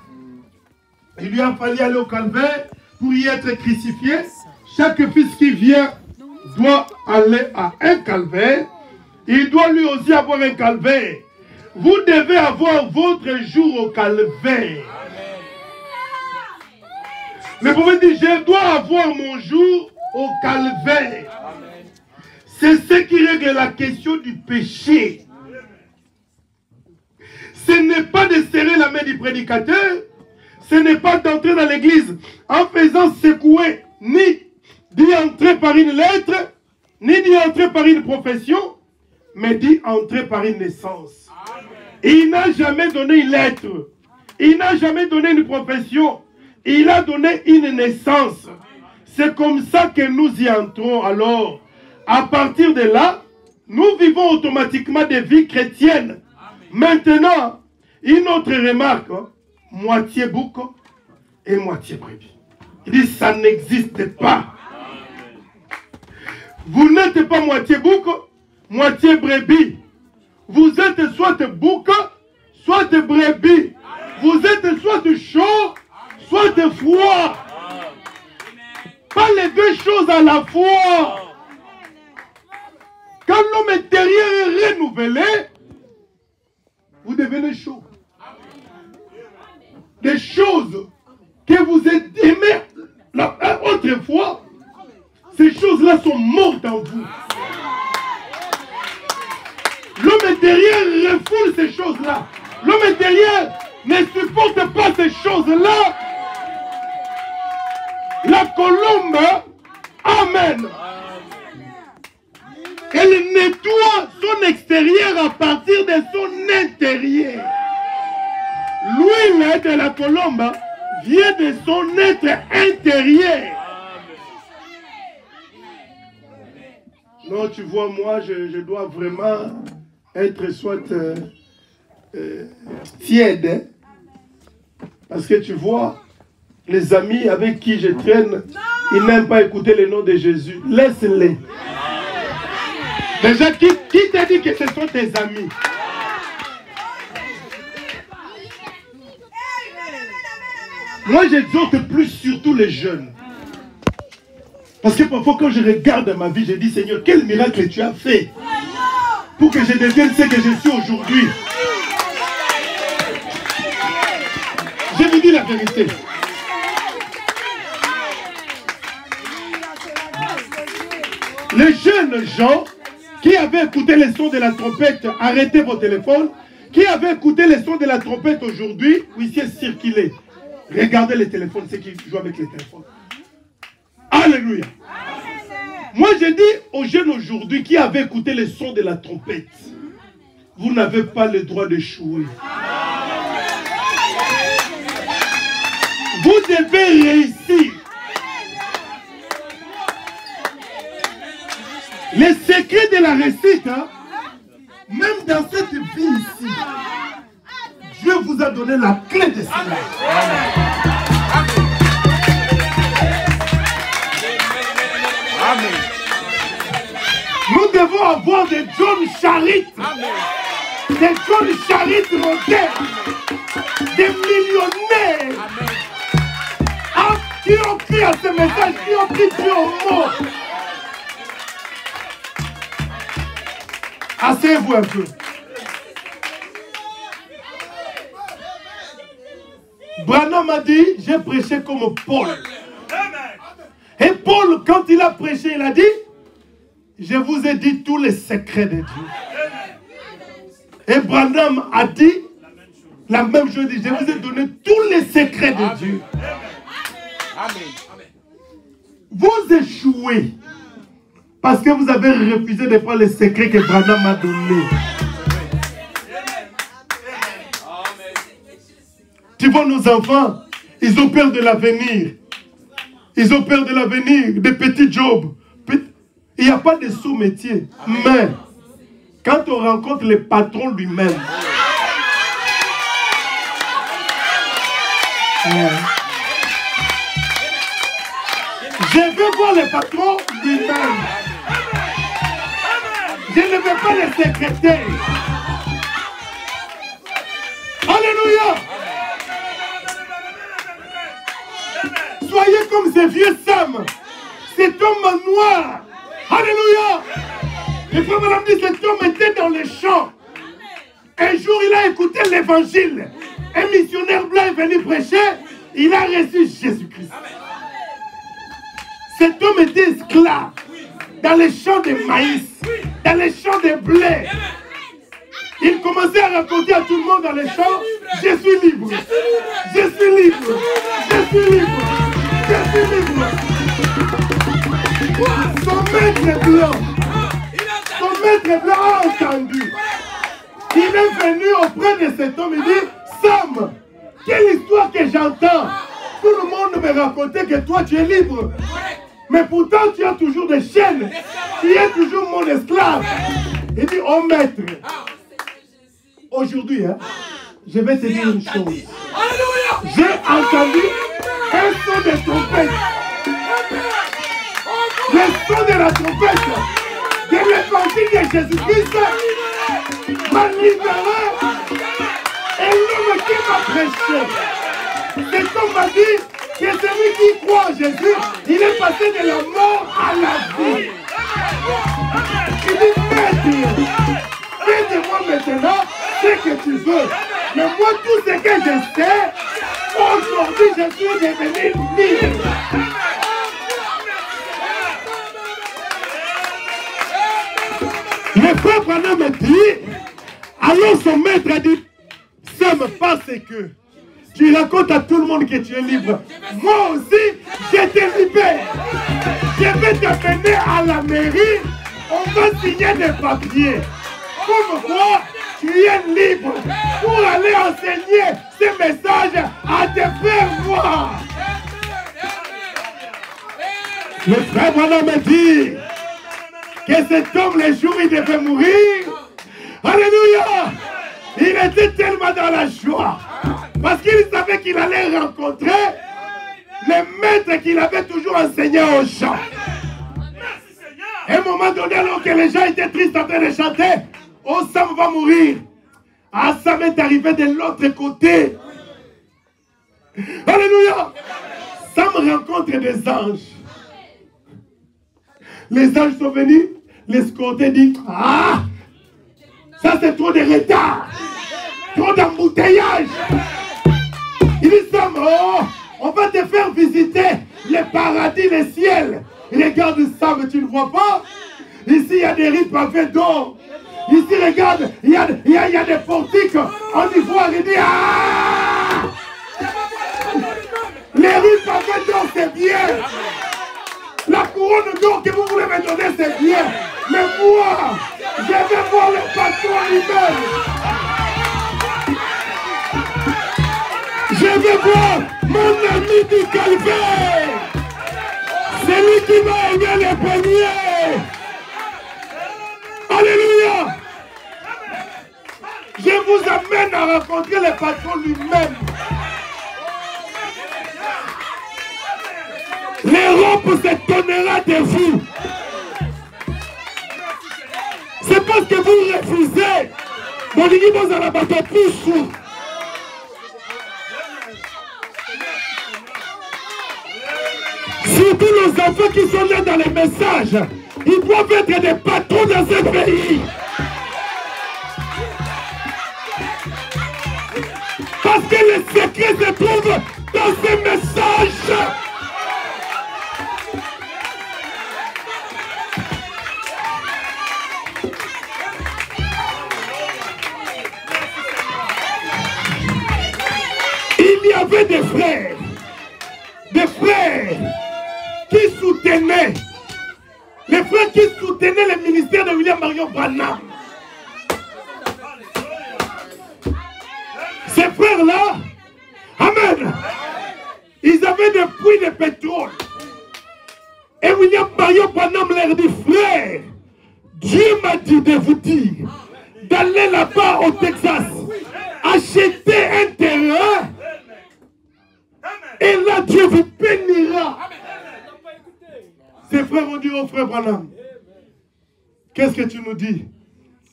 il lui a fallu aller au calvaire pour y être crucifié, chaque fils qui vient doit aller à un calvaire. Il doit lui aussi avoir un calvaire. Vous devez avoir votre jour au calvaire. Le prophète dit, je dois avoir mon jour au calvaire. C'est ce qui règle la question du péché. Ce n'est pas de serrer la main du prédicateur. Ce n'est pas d'entrer dans l'église en faisant secouer, ni d'y entrer par une lettre, ni d'y entrer par une profession, mais d'y entrer par une naissance. Il n'a jamais donné une lettre. Il n'a jamais donné une profession. Il a donné une naissance. C'est comme ça que nous y entrons. Alors, à partir de là, nous vivons automatiquement des vies chrétiennes. Maintenant, une autre remarque, moitié bouc et moitié brebis. Il dit, ça n'existe pas. Vous n'êtes pas moitié bouc, moitié brebis. Vous êtes soit bouc, soit brebis. Vous êtes soit chaud, soit froid. Pas les deux choses à la fois. Quand l'homme est intérieur est renouvelé, vous devenez chaud. Des choses que vous êtes aimées autrefois, ces choses-là sont mortes en vous. L'homme intérieur refoule ces choses-là. L'homme intérieur ne supporte pas ces choses-là. La colombe, amen. Elle nettoie son extérieur à partir de son intérieur. L'huile de la colombe vient de son être intérieur. Non, tu vois, moi, je dois vraiment être soit tiède. Parce que tu vois, les amis avec qui je traîne, ils n'aiment pas écouter le nom de Jésus. Laisse-les. Déjà, qui t'a dit que ce sont tes amis? Moi, j'exhorte plus surtout les jeunes. Parce que parfois, quand je regarde ma vie, je dis, Seigneur, quel miracle tu as fait pour que je devienne ce que je suis aujourd'hui. Je vous dis la vérité. Les jeunes gens qui avaient écouté les sons de la trompette, arrêtez vos téléphones. Qui avaient écouté les sons de la trompette aujourd'hui, oui, c'est circulé. Regardez les téléphones, ceux qui jouent avec les téléphones. Alléluia. Moi, je dis aux jeunes aujourd'hui qui avaient écouté les sons de la trompette, vous n'avez pas le droit d'échouer. Vous devez réussir. Les secrets de la réussite, hein, même dans cette vie ici, Dieu vous a donné la clé de cela. Amen. Nous devons avoir des John Charit, des John Charit modernes, des millionnaires qui ont pris à ce message, qui ont pris Dieu au mot. Asseyez-vous un peu. Branham a dit, j'ai prêché comme Paul. Et Paul, quand il a prêché, il a dit, je vous ai dit tous les secrets de Dieu. Et Branham a dit la même chose, je vous ai donné tous les secrets de Dieu. Vous échouez parce que vous avez refusé de prendre les secrets que Branham a donnés. Tu vois, nos enfants, ils ont peur de l'avenir. Ils ont peur de l'avenir, des petits jobs. Il n'y a pas de sous-métier. Mais, quand on rencontre le patron lui-même, je veux voir le patron lui-même. Je ne veux pas le secrétaire. Alléluia. Soyez comme ces vieux Sam, cet homme noir. Alléluia. Le frère Madame dit, cet homme était dans les champs. Un jour, il a écouté l'évangile. Un missionnaire blanc est venu prêcher. Il a reçu Jésus-Christ. Cet homme était esclave dans les champs de maïs, dans les champs de blé. Il commençait à raconter à tout le monde dans les champs, je suis libre, je suis libre, je suis libre, je suis libre. Son maître blanc a entendu. Il est venu auprès de cet homme, il dit, Sam, quelle histoire que j'entends. Tout le monde me racontait que toi tu es libre. Mais pourtant tu as toujours des chaînes. Tu es toujours mon esclave. Il dit, oh maître, aujourd'hui, hein, je vais te dire une chose. J'ai entendu un son de trompette. Le son de la trompette de l'évangile de Jésus-Christ m'a libéré. Et l'homme qui m'a prêché, cet homme m'a dit que celui qui croit en Jésus, il est passé de la mort à la vie. Il dit, maître, Fais de moi maintenant ce que tu veux. Mais moi, tout ce que je sais, aujourd'hui, je suis devenu libre. Le frère Branham me dit, alors son maître a dit, Sam, parce que tu racontes à tout le monde que tu es libre. Moi aussi, j'étais libéré. Je vais t'amener à la mairie, on va signer des papiers. Comme quoi, tu es libre pour aller enseigner ces messages à tes frères noirs. Le frère Branham me dit que cet homme, le jour où il devait mourir, alléluia, il était tellement dans la joie. Parce qu'il savait qu'il allait rencontrer le maître qu'il avait toujours enseigné aux gens. À un moment donné, alors que les gens étaient tristes en train de chanter, oh, Sam va mourir. Ah, Sam est arrivé de l'autre côté. Alléluia. Sam rencontre des anges. Les anges sont venus, l'escorter dit, ah, ça c'est trop de retard, trop d'embouteillage. Il dit, Sam, oh, on va te faire visiter le paradis, le ciel. Regarde Sam, tu ne vois pas? Ici, il y a des riz pavés d'or. Ici, regarde, il y a des portiques en ivoire. Il dit, ah, les riz pavés d'or, c'est bien. La couronne d'or que vous voulez me donner, c'est bien. Mais moi, je vais voir le patron lui-même. Je vais voir mon ami du calvaire. C'est lui qui va aimer les premiers. Alléluia. Je vous amène à rencontrer le patron lui-même. L'Europe s'étonnera de vous. C'est parce que vous refusez. Mon équipe vous en abattez plus sous. Surtout nos enfants qui sont là dans les messages, ils doivent être des patrons dans ce pays. Parce que le secret se trouve dans ces messages. Il y avait des frères qui soutenaient, les frères qui soutenaient le ministère de William Marion Branham. Ces frères-là, amen, ils avaient des puits de pétrole. Et William Marion Branham leur dit, frère, Dieu m'a dit de vous dire d'aller là-bas au Texas, acheter un terrain, et là Dieu vous bénira. Ces frères ont dit au frère Branham, qu'est-ce que tu nous dis?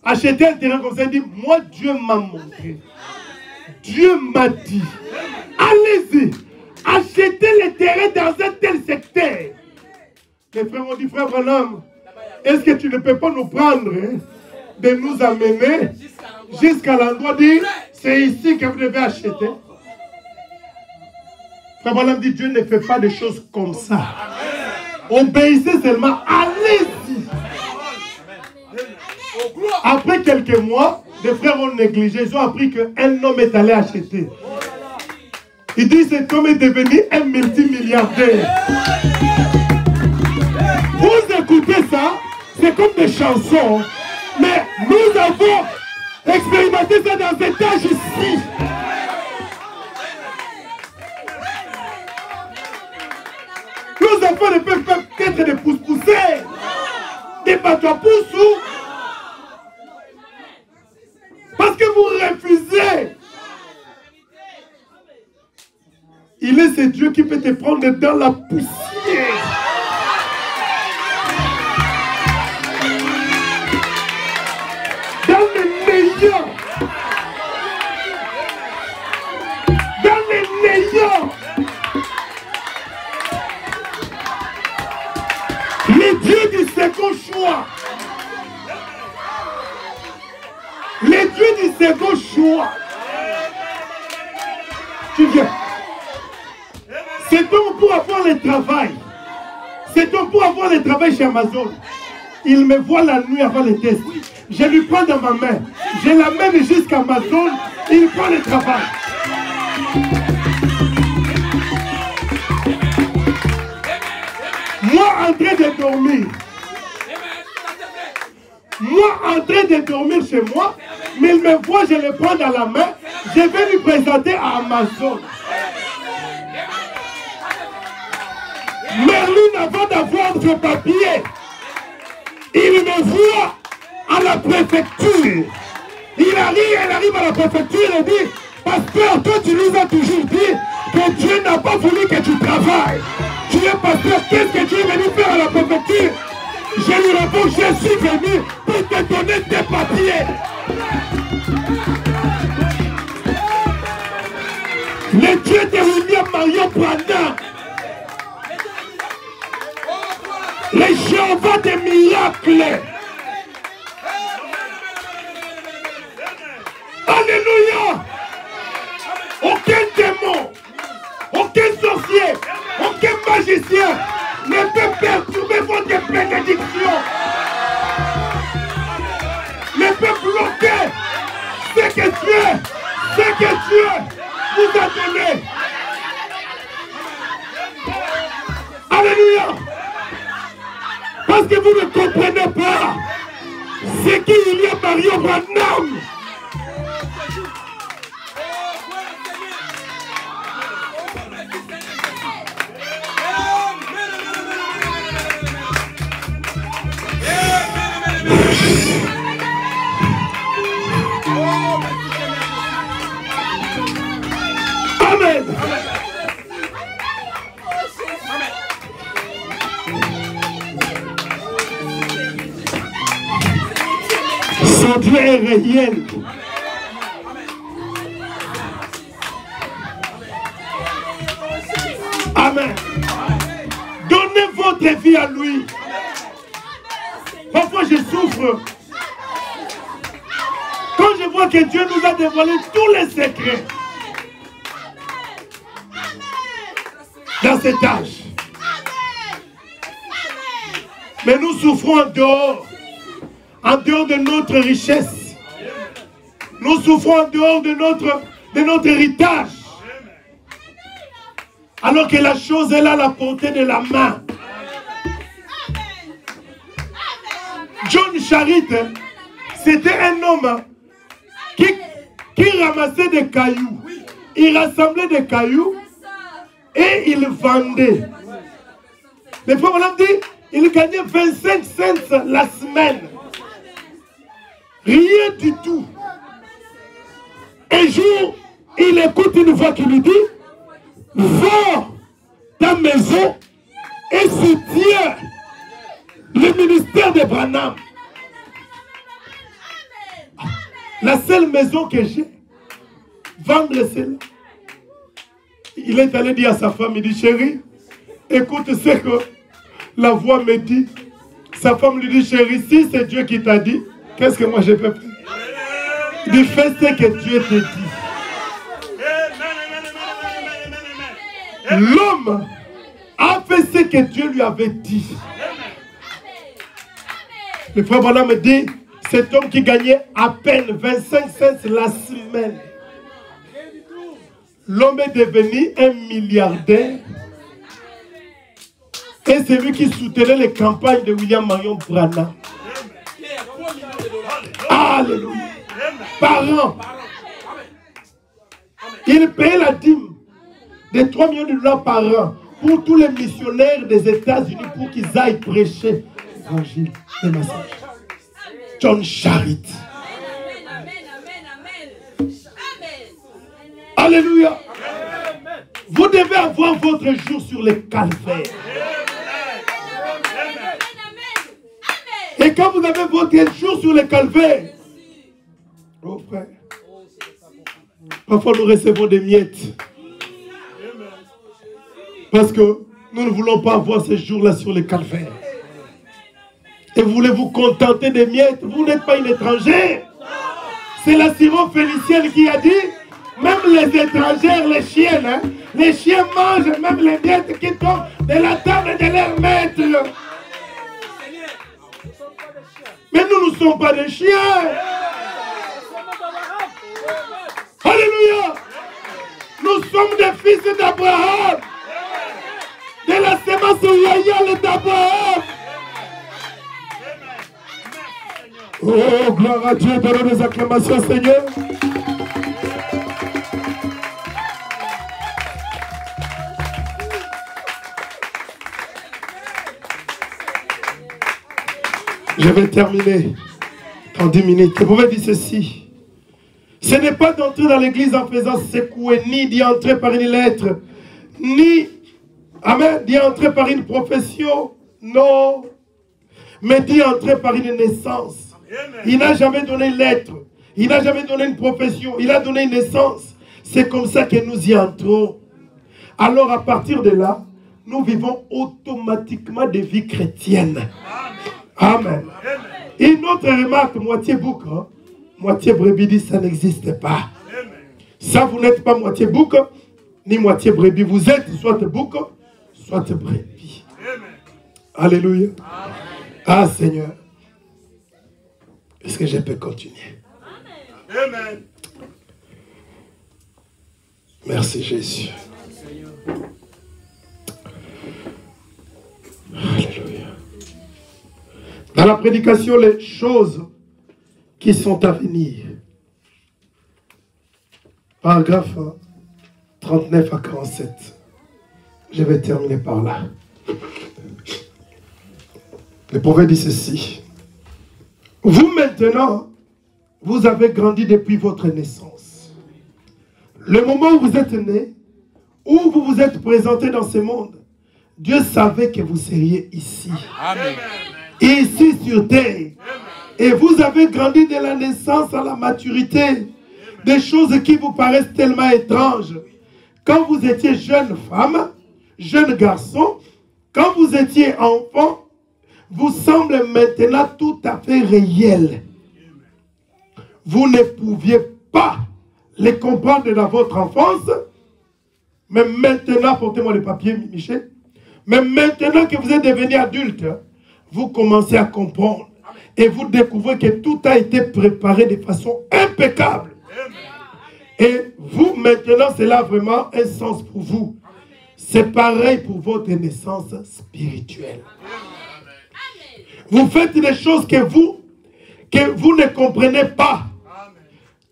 Acheter un terrain comme ça, il dit, moi Dieu m'a montré. Dieu m'a dit, allez-y, achetez les terrains dans un tel secteur. Les frères ont dit, frère Branham, est-ce que tu ne peux pas nous prendre, hein, de nous amener jusqu'à l'endroit dit, c'est ici que vous devez acheter. Frère Branham dit, Dieu ne fait pas de choses comme ça. Obéissez seulement, allez-y. Après quelques mois, les frères ont négligé, ils ont appris qu'un homme est allé acheter. Il dit, cet homme est devenu un multimilliardaire. Vous écoutez ça, c'est comme des chansons, mais nous avons expérimenté ça dans cet âge ici. Nos enfants ne peuvent pas être des pousse-poussés, des bateaux-poussous, parce que vous refusez. Il est ce Dieu qui peut te prendre dans la poussière. Dans le néant. Dans le néant. Le Dieu du second choix. second choix. Tu viens. C'est donc pour avoir le travail. C'est donc pour avoir le travail chez Amazon. Il me voit la nuit avant le test. Je lui prends dans ma main. Je l'amène jusqu'à Amazon. Il prend le travail. Moi en train de dormir. Moi en train de dormir chez moi. Mais il me voit, je le prends dans la main. Je vais lui présenter à Amazon. Merlin, avant d'avoir ce papier, il me voit à la préfecture. Elle arrive à la préfecture et dit, pasteur, toi tu nous as toujours dit que Dieu n'a pas voulu que tu travailles. Tu es pasteur, qu'est-ce que tu es venu faire à la préfecture? Je lui réponds, je suis venu pour te donner tes papiers. Le Dieu de William Marion Branham, le Jéhovah des miracles. Alléluia. Aucun démon, aucun sorcier, aucun magicien ne peut perturber votre bénédiction. Ne peut bloquer ce que Dieu vous a donné. Alléluia. Parce que vous ne comprenez pas ce qu'il y a Marion Branham. Amen. Son Dieu est réel. Amen. Donnez votre vie à lui. Parfois je souffre. Quand je vois que Dieu nous a dévoilé tous les secrets dans cet âge. Mais nous souffrons en dehors de notre richesse. Nous souffrons en dehors de notre héritage. Alors que la chose est là à la portée de la main. John Charit, c'était un homme qui ramassait des cailloux. Il rassemblait des cailloux et il vendait. Les frères m'ont dit, il gagnait 25 cents la semaine. Rien du tout. Un jour, il écoute une voix qui lui dit, vends ta maison et soutiens le ministère de Branham. La seule maison que j'ai, vendre celle-là. Il est allé dire à sa femme, il dit, chérie, écoute ce que la voix me dit. Sa femme lui dit, chérie, si c'est Dieu qui t'a dit, qu'est-ce que moi je peux faire? Il dit, fais ce que Dieu te dit. L'homme a fait ce que Dieu lui avait dit. Le frère Branham me dit, cet homme qui gagnait à peine 25 cents la semaine, l'homme est devenu un milliardaire. Et c'est lui qui soutenait les campagnes de William Marion Branham. Alléluia. Par an. Il payait la dîme de 3 millions de dollars par an pour tous les missionnaires des États-Unis pour qu'ils aillent prêcher l'évangile des messages. John Charit. Alléluia. Vous devez avoir votre jour sur le calvaire. Et quand vous avez votre jour sur le calvaire, oh frère, parfois nous recevons des miettes. Parce que nous ne voulons pas avoir ce jour-là sur le calvaire. Et vous voulez vous contenter des miettes. Vous n'êtes pas une étrangère. C'est la syrophénicienne qui a dit, même les étrangères, les chiennes, hein, les chiens mangent même les miettes qui tombent de la table de leur maître. Mais nous ne sommes pas des chiens. Alléluia. Nous sommes des fils d'Abraham. De la sémence royale d'Abraham. Oh, gloire à Dieu. Donnons des acclamations, Seigneur. Je vais terminer en 10 minutes. Vous pouvez dire ceci. Ce n'est pas d'entrer dans l'église en faisant secouer, ni d'y entrer par une lettre, ni d'y entrer par une profession. Non. Mais d'y entrer par une naissance. Il n'a jamais donné une lettre. Il n'a jamais donné une profession. Il a donné une naissance. C'est comme ça que nous y entrons. Alors à partir de là, nous vivons automatiquement des vies chrétiennes. Amen. Une autre remarque, moitié bouc, hein? Moitié brebis dit ça n'existe pas. Ça, vous n'êtes pas moitié bouc, ni moitié brebis. Vous êtes soit bouc, soit brebis. Alléluia. Ah Seigneur. Est-ce que je peux continuer? Amen. Merci Jésus. Alléluia. Dans la prédication, les choses qui sont à venir. Paragraphe 39 à 47. Je vais terminer par là. Le prophète dit ceci. Vous maintenant, vous avez grandi depuis votre naissance. Le moment où vous êtes né, où vous vous êtes présenté dans ce monde, Dieu savait que vous seriez ici. Amen. Ici sur terre. Et vous avez grandi de la naissance à la maturité. Des choses qui vous paraissent tellement étranges. Quand vous étiez jeune femme, jeune garçon, quand vous étiez enfant, vous semblez maintenant tout à fait réel. Vous ne pouviez pas les comprendre dans votre enfance. Mais maintenant, portez-moi le papier, Michel. Mais maintenant que vous êtes devenu adulte, vous commencez à comprendre. Et vous découvrez que tout a été préparé de façon impeccable. Et vous, maintenant, c'est là vraiment un sens pour vous. C'est pareil pour votre naissance spirituelle. Vous faites des choses que vous ne comprenez pas.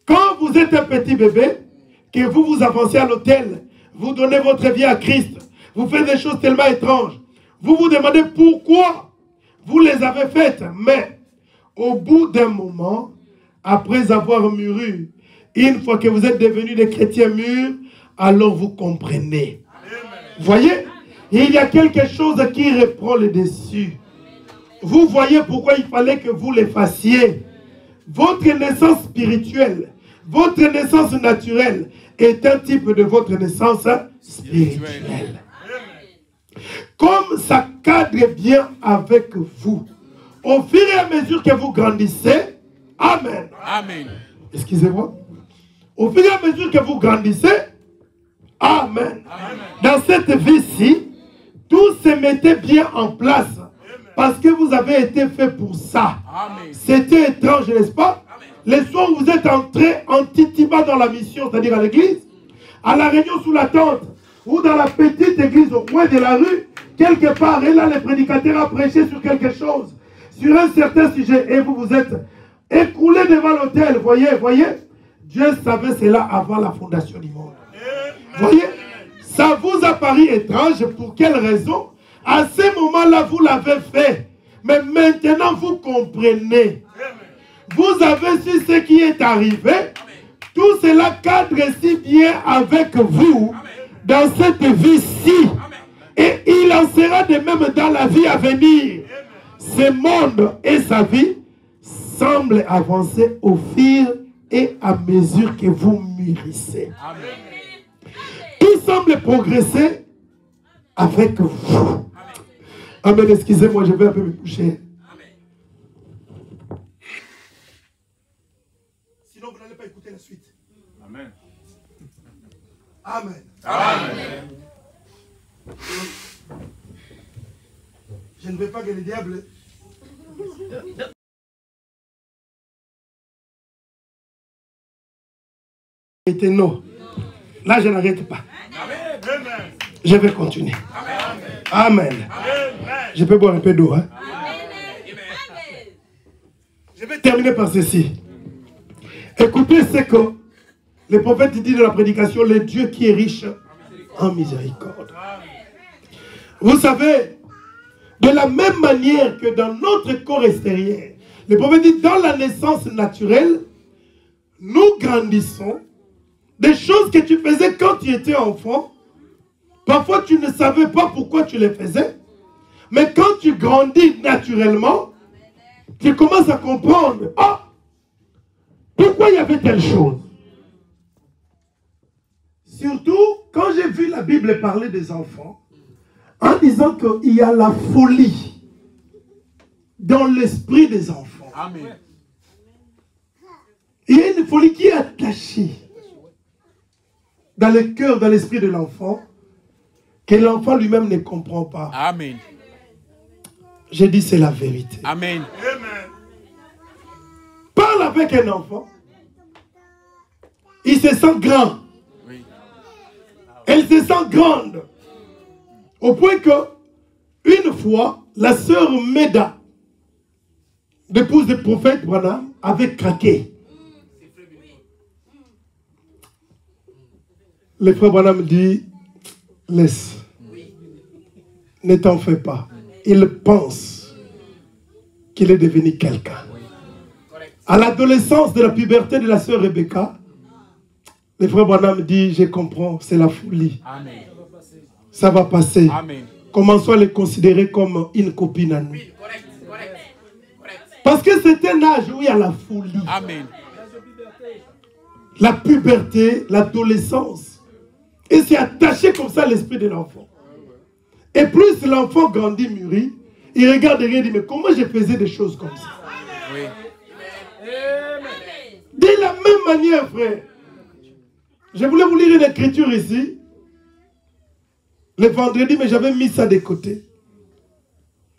Quand vous êtes un petit bébé, que vous avancez à l'autel, vous donnez votre vie à Christ, vous faites des choses tellement étranges. Vous vous demandez pourquoi vous les avez faites. Mais au bout d'un moment, après avoir mûri, une fois que vous êtes devenus des chrétiens mûrs, alors vous comprenez. Vous voyez, il y a quelque chose qui reprend le dessus. Vous voyez pourquoi il fallait que vous les fassiez. Votre naissance spirituelle, votre naissance naturelle est un type de votre naissance spirituelle. Comme ça cadre bien avec vous, au fur et à mesure que vous grandissez, Amen. Amen. Excusez-moi. Au fur et à mesure que vous grandissez, Amen. Amen. Dans cette vie-ci, tout se mettait bien en place. Parce que vous avez été fait pour ça. C'était étrange, n'est-ce pas? Les soirs où vous êtes entré en titiba dans la mission, c'est-à-dire à l'église, à la réunion sous la tente, ou dans la petite église au coin de la rue, quelque part, et là le prédicateur a prêché sur quelque chose, sur un certain sujet, et vous vous êtes écroulé devant l'autel, voyez, Dieu savait cela avant la fondation du monde. Voyez, ça vous a paru étrange, pour quelle raison? À ce moment-là, vous l'avez fait. Mais maintenant, vous comprenez. Vous avez su ce qui est arrivé. Tout cela cadre si bien avec vous dans cette vie-ci. Et il en sera de même dans la vie à venir. Ce monde et sa vie semblent avancer au fur et à mesure que vous mûrissez. Tout semble progresser avec vous. Amen. Excusez-moi, je vais un peu me coucher. Sinon, vous Amen. Amen. Je ne veux pas que le diable était non. Là, je n'arrête pas. Amen. Je vais continuer. Amen. Je peux boire un peu d'eau. Hein? Je vais terminer par ceci. Écoutez ce que le prophète dit dans la prédication, le Dieu qui est riche en miséricorde. Vous savez, de la même manière que dans notre corps extérieur, le prophète dit, dans la naissance naturelle, nous grandissons. Des choses que tu faisais quand tu étais enfant, parfois tu ne savais pas pourquoi tu les faisais. Mais quand tu grandis naturellement, tu commences à comprendre, ah, pourquoi il y avait telle chose. Surtout, quand j'ai vu la Bible parler des enfants, en disant qu'il y a la folie dans l'esprit des enfants. Amen. Il y a une folie qui est attachée dans le cœur, dans l'esprit de l'enfant, que l'enfant lui-même ne comprend pas. Amen. J'ai dit c'est la vérité. Amen. Parle avec un enfant, il se sent grand. Oui. Elle se sent grande. Au point que, une fois, la sœur Meda, l'épouse du prophète Branham, avait craqué. Le frère Branham dit, laisse. Ne t'en fais pas. Il pense qu'il est devenu quelqu'un. À l'adolescence de la puberté de la sœur Rebecca, le frère Branham dit, je comprends, c'est la folie. Amen. Ça va passer. Amen. Commençons à les considérer comme une copine à nous. Parce que c'est un âge où il y a la folie. Amen. La puberté, l'adolescence. Et c'est attaché comme ça à l'esprit de l'enfant. Et plus l'enfant grandit, mûrit, il regarde et il dit, mais comment je faisais des choses comme ça? Oui. De la même manière, frère. Je voulais vous lire une écriture ici. Le vendredi, mais j'avais mis ça de côté.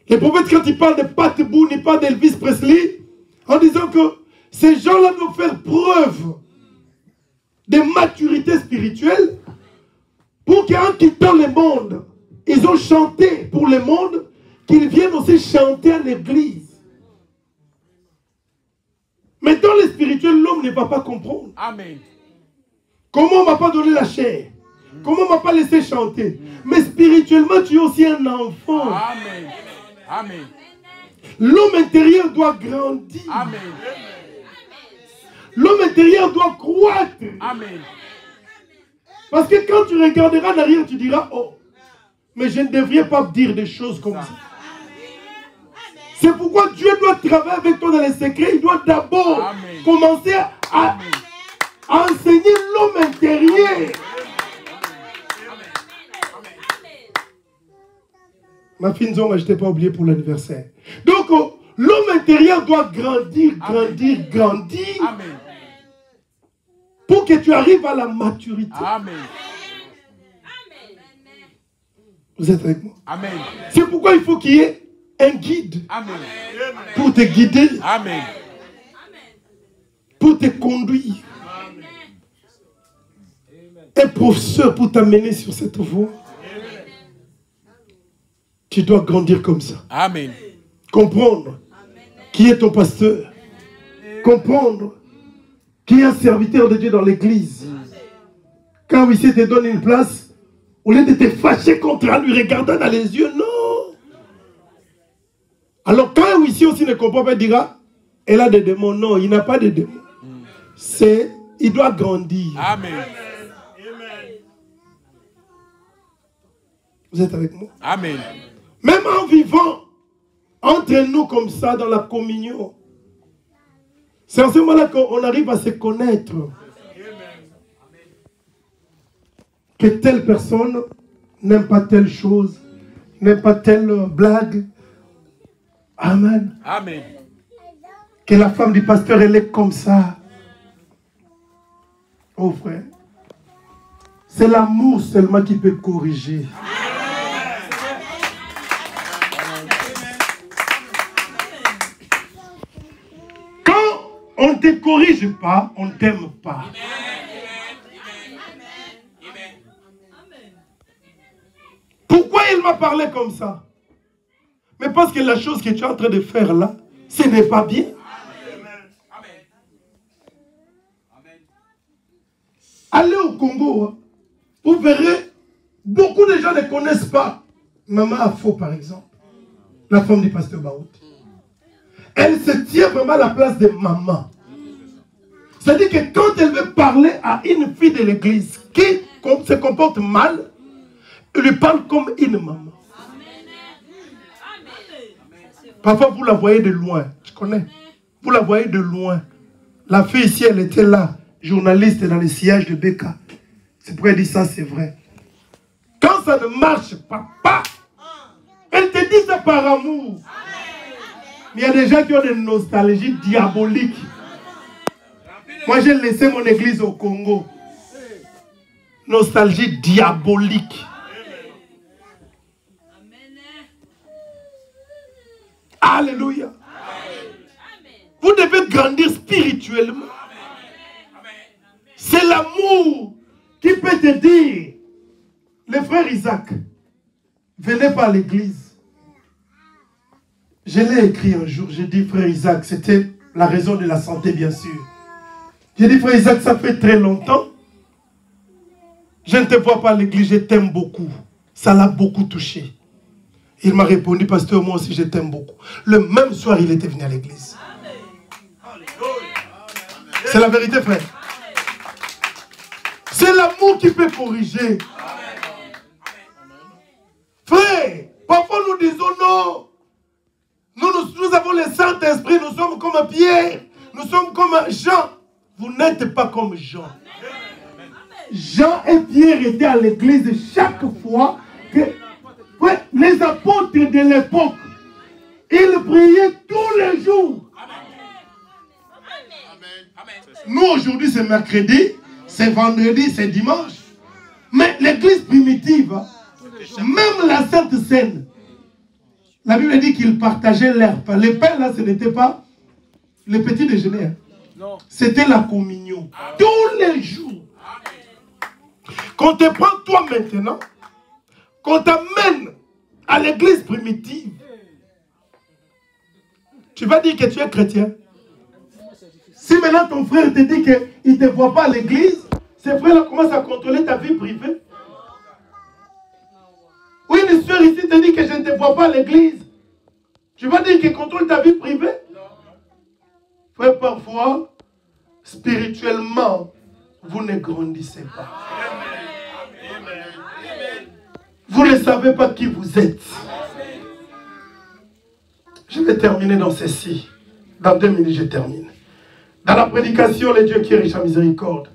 Les prophètes, quand ils parlent de Pat Boone, ils parlent d'Elvis Presley, en disant que ces gens-là doivent faire preuve de maturité spirituelle pour qu'en quittant le monde, ils ont chanté pour le monde, qu'ils viennent aussi chanter à l'église. Mais dans le spirituel, l'homme ne va pas comprendre. Amen. Comment on ne m'a pas donné la chair? Comment on ne m'a pas laissé chanter? Mais spirituellement, tu es aussi un enfant. Amen. Amen. L'homme intérieur doit grandir. Amen. L'homme intérieur doit croître. Amen. Parce que quand tu regarderas en arrière, tu diras, oh, mais je ne devrais pas dire des choses comme ça. C'est pourquoi Dieu doit travailler avec toi dans les secrets. Il doit d'abord commencer à enseigner l'homme intérieur. Ma fille Nzonga, je ne t'ai pas oublié pour l'anniversaire. Donc, l'homme intérieur doit grandir, grandir, grandir. Amen. Pour que tu arrives à la maturité. Amen. Vous êtes avec moi? Amen. C'est pourquoi il faut qu'il y ait un guide. Amen. Pour te guider. Amen. Pour te conduire. Un professeur pour t'amener sur cette voie. Tu dois grandir comme ça. Amen. Comprendre qui est ton pasteur. Comprendre qui est un serviteur de Dieu dans l'église. Quand ici te donne une place, au lieu de te fâcher contre lui, regardant dans les yeux, non. Alors quand ici aussi ne comprend pas, il dira, elle a des démons. Non, il n'a pas de démons. Il doit grandir. Amen. Vous êtes avec moi? Amen. Même en vivant entre nous comme ça dans la communion, c'est en ce moment-là qu'on arrive à se connaître. Que telle personne n'aime pas telle chose, n'aime pas telle blague. Amen. Amen. Que la femme du pasteur, elle est comme ça. Oh frère, C'est l'amour seulement qui peut corriger. Quand on ne te corrige pas, on ne t'aime pas. Pourquoi il m'a parlé comme ça? Mais parce que la chose que tu es en train de faire là, ce n'est pas bien. Allez au Congo, vous verrez, beaucoup de gens ne connaissent pas Maman Afo, par exemple, la femme du pasteur Baout. Elle se tient vraiment à la place de maman. C'est-à-dire que quand elle veut parler à une fille de l'église qui se comporte mal, elle lui parle comme une maman. Parfois, vous la voyez de loin. Tu connais? Vous la voyez de loin. La fille ici, elle était là, journaliste dans le sillage de Beka. C'est pourquoi elle dit ça, c'est vrai. Quand ça ne marche pas, elle te dit ça par amour. Mais il y a des gens qui ont des nostalgies diaboliques. Moi, j'ai laissé mon église au Congo. Nostalgie diabolique. Alléluia. Vous devez grandir spirituellement. C'est l'amour qui peut te dire, le frère Isaac, venez pas à l'église. Je l'ai écrit un jour, j'ai dit, frère Isaac, c'était la raison de la santé, bien sûr. J'ai dit, frère Isaac, ça fait très longtemps. Je ne te vois pas à l'église, je t'aime beaucoup. Ça l'a beaucoup touché. Il m'a répondu, pasteur, moi aussi je t'aime beaucoup. Le même soir, il était venu à l'église. C'est la vérité, frère. C'est l'amour qui peut corriger. Frère, parfois nous disons non. Nous avons le Saint-Esprit, nous sommes comme Pierre, nous sommes comme Jean. Vous n'êtes pas comme Jean. Jean et Pierre étaient à l'église chaque fois que les apôtres de l'époque, ils priaient tous les jours. Nous aujourd'hui c'est mercredi, c'est vendredi, c'est dimanche. Mais l'église primitive, même la Sainte Seine, la Bible dit qu'ils partageaient leur pain. Le pain là, ce n'était pas le petit déjeuner. C'était la communion. Tous les jours. Qu'on te prend toi maintenant, qu'on t'amène à l'église primitive, tu vas dire que tu es chrétien. Si maintenant ton frère te dit qu'il ne te voit pas à l'église, ces frères-là commencent à contrôler ta vie privée. Oui, une soeur ici te dit que je ne te vois pas à l'église. Tu vas dire qu'il contrôle ta vie privée? Frère, parfois, spirituellement, vous ne grandissez pas. Vous ne savez pas qui vous êtes. Je vais terminer dans ceci. Dans 2 minutes, je termine. Dans la prédication, le Dieu qui est riche en miséricorde,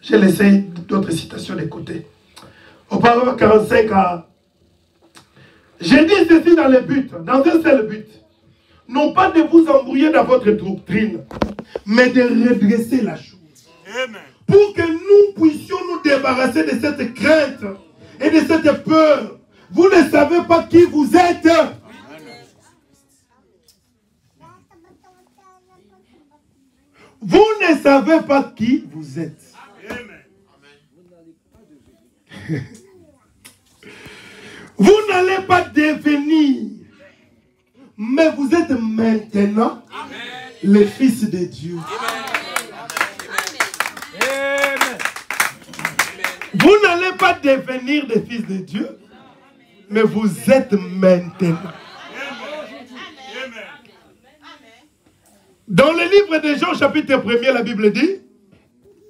j'ai laissé d'autres citations de côté. Au paragraphe 45 à... J'ai dit ceci dans le but, dans un seul but. Non pas de vous embrouiller dans votre doctrine, mais de redresser la chose. Amen. Pour que nous puissions nous débarrasser de cette crainte et de cette peur. Vous ne savez pas qui vous êtes. Vous ne savez pas qui vous êtes. Vous n'allez pas devenir, mais vous êtes maintenant les fils de Dieu. Vous n'allez pas devenir des fils de Dieu, mais vous êtes maintenant. Dans le livre de Jean, chapitre 1er, la Bible dit,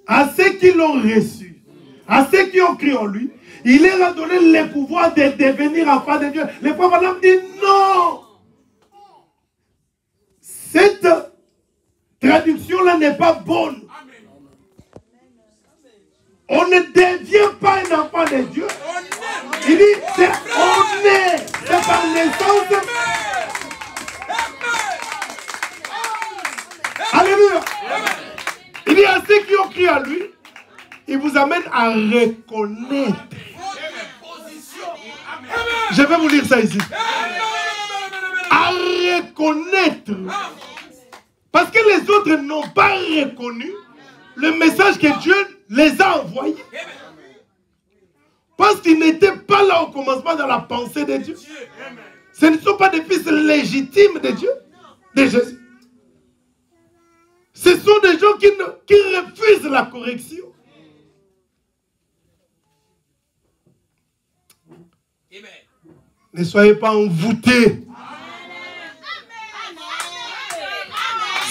à ceux qui l'ont reçu, à ceux qui ont cru en lui, il leur a donné le pouvoir de devenir enfants de Dieu. Les frères madame dit non. Cette traduction-là n'est pas bonne. On ne devient pas un enfant de Dieu. Il dit c'est on est. C'est par naissance. Alléluia. Il dit à ceux qui ont cru à lui, il vous amène à reconnaître. Je vais vous lire ça ici. À reconnaître. Parce que les autres n'ont pas reconnu le message que Dieu les a envoyés. Parce qu'ils n'étaient pas là au commencement dans la pensée de Dieu. Ce ne sont pas des fils légitimes de Dieu, de Jésus. Ce sont des gens qui refusent la correction. Ne soyez pas envoûtés.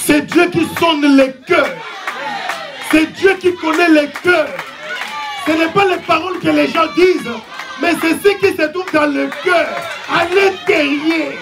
C'est Dieu qui sonne les cœurs. C'est Dieu qui connaît les cœurs. Ce n'est pas les paroles que les gens disent, mais c'est ce qui se trouve dans le cœur, à l'intérieur.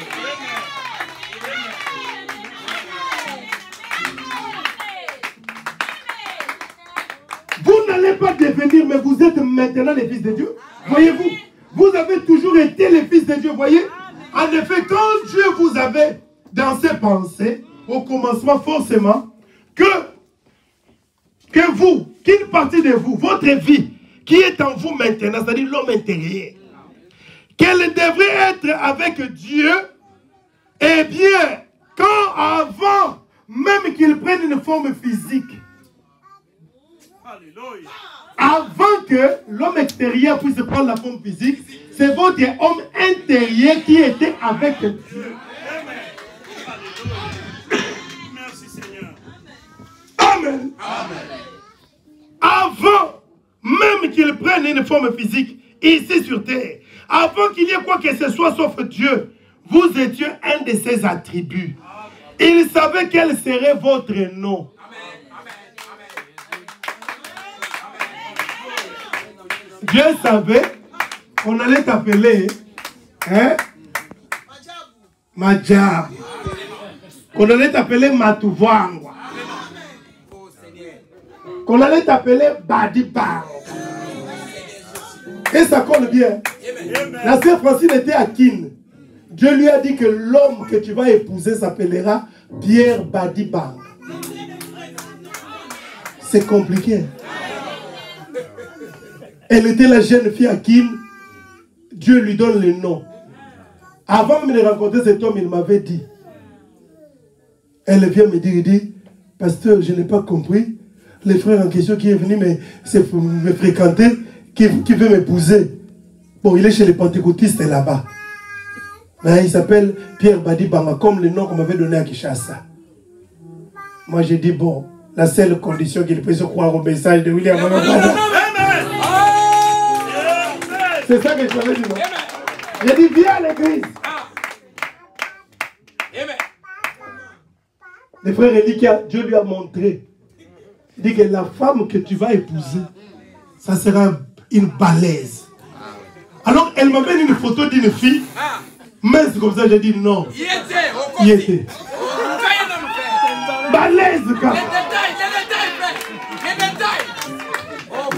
Vous n'allez pas devenir, mais vous êtes maintenant les fils de Dieu. Voyez-vous, vous avez toujours été les fils de Dieu, voyez. En effet, quand Dieu vous avait dans ses pensées, au commencement forcément, que vous, qu'une partie de vous, votre vie, qui est en vous maintenant, c'est-à-dire l'homme intérieur, qu'elle devrait être avec Dieu, eh bien, quand avant même qu'il prenne une forme physique, avant que l'homme extérieur puisse prendre la forme physique, c'est votre homme intérieur qui était avec Dieu. Merci Seigneur. Amen. Avant même qu'il prenne une forme physique ici sur terre, avant qu'il y ait quoi que ce soit sauf Dieu, vous étiez un de ses attributs. Il savait quel serait votre nom. Dieu savait qu'on allait t'appeler Madjab. Qu'on allait t'appeler Matuvangwa. Qu'on allait t'appeler Badibang. Et ça colle bien. La sœur Francine était à Kin. Dieu lui a dit que l'homme que tu vas épouser s'appellera Pierre Badibang. C'est compliqué. Elle était la jeune fille à qui Dieu lui donne le nom. Avant même de rencontrer cet homme, il m'avait dit. Elle vient me dire, il dit, pasteur, je n'ai pas compris. Les frères en question qui est venu me fréquenter, qui veut m'épouser. Bon, il est chez les pentecôtistes là-bas. Mais il s'appelle Pierre Badibanga, comme le nom qu'on m'avait donné à Kinshasa. Moi, j'ai dit, bon, la seule condition qu'il puisse croire au message de William. C'est ça que je t'avais dit, non? J'ai dit, viens à l'église. Le frère Eli, Dieu lui a montré. Il dit que la femme que tu vas épouser, ça sera une balèze. Alors, elle m'amène une photo d'une fille. Mince comme ça, j'ai dit non. Il était. Balèze, quand même.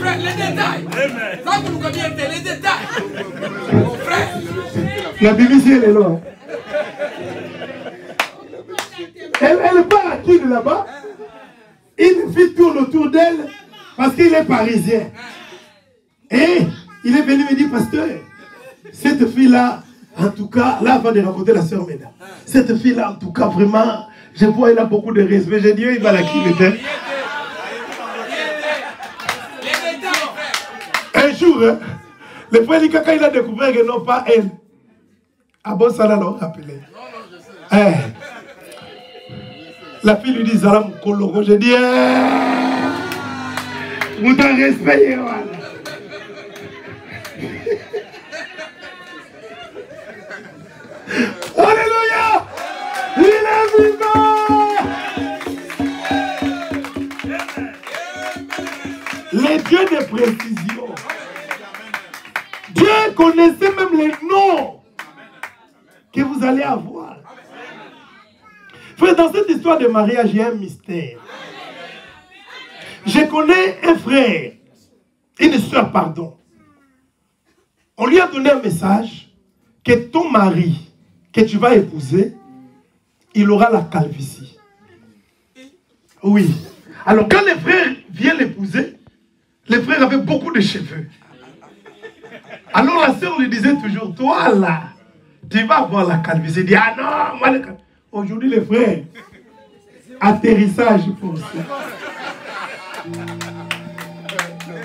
Les détails. Ça, vous connaissez les détails. Mon frère. La BBC, elle est là. Elle part à qui de là-bas? Une fille tourne autour d'elle parce qu'il est parisien. Et il est venu me dire, pasteur, cette fille-là, en tout cas, là, avant de rencontrer la sœur Méda, cette fille-là, en tout cas, vraiment, je vois, elle a beaucoup de respect. J'ai dit, il va la quitter. Un jour, hein, le frère Likaka, il a découvert que non, pas elle. Ah bon, ça l'a rappelé. La fille lui dit, Zalam Koloro. J'ai dit, vous t'en respectez, voilà. Alléluia! Il est vivant! Les dieux de précision. Dieu connaissait même les noms que vous allez avoir. Frère, dans cette histoire de mariage, il y a un mystère. Je connais un frère, une soeur, pardon. On lui a donné un message que ton mari, que tu vas épouser, il aura la calvitie. Oui. Alors quand les frères viennent l'épouser, Les frères avaient beaucoup de cheveux. Alors la sœur lui disait toujours, toi là, tu vas avoir la calvitie. Il dit, ah non, moi le calvitie. Aujourd'hui les frères, atterrissage pour ça.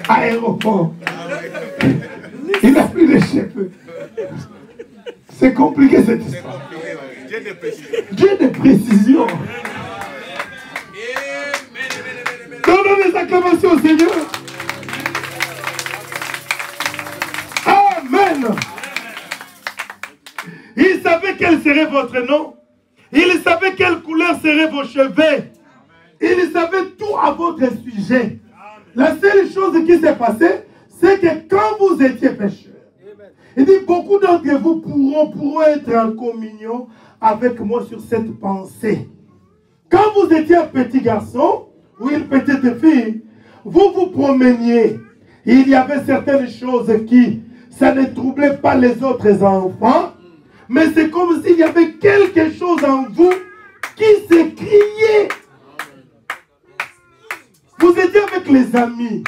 Aéroport. Il n'a plus de cheveux. C'est compliqué cette histoire. Dieu de précision. Donnons des acclamations au Seigneur. Amen. Il savait quel serait votre nom. Il savait quelle couleur seraient vos cheveux. Il savait tout à votre sujet. La seule chose qui s'est passée, c'est que quand vous étiez pécheurs, il dit beaucoup d'entre vous pourront être en communion avec moi sur cette pensée. Quand vous étiez un petit garçon ou une petite fille, vous vous promeniez. Il y avait certaines choses qui, ça ne troublait pas les autres enfants, mais c'est comme s'il y avait quelque chose en vous qui s'écriait. Vous étiez avec les amis.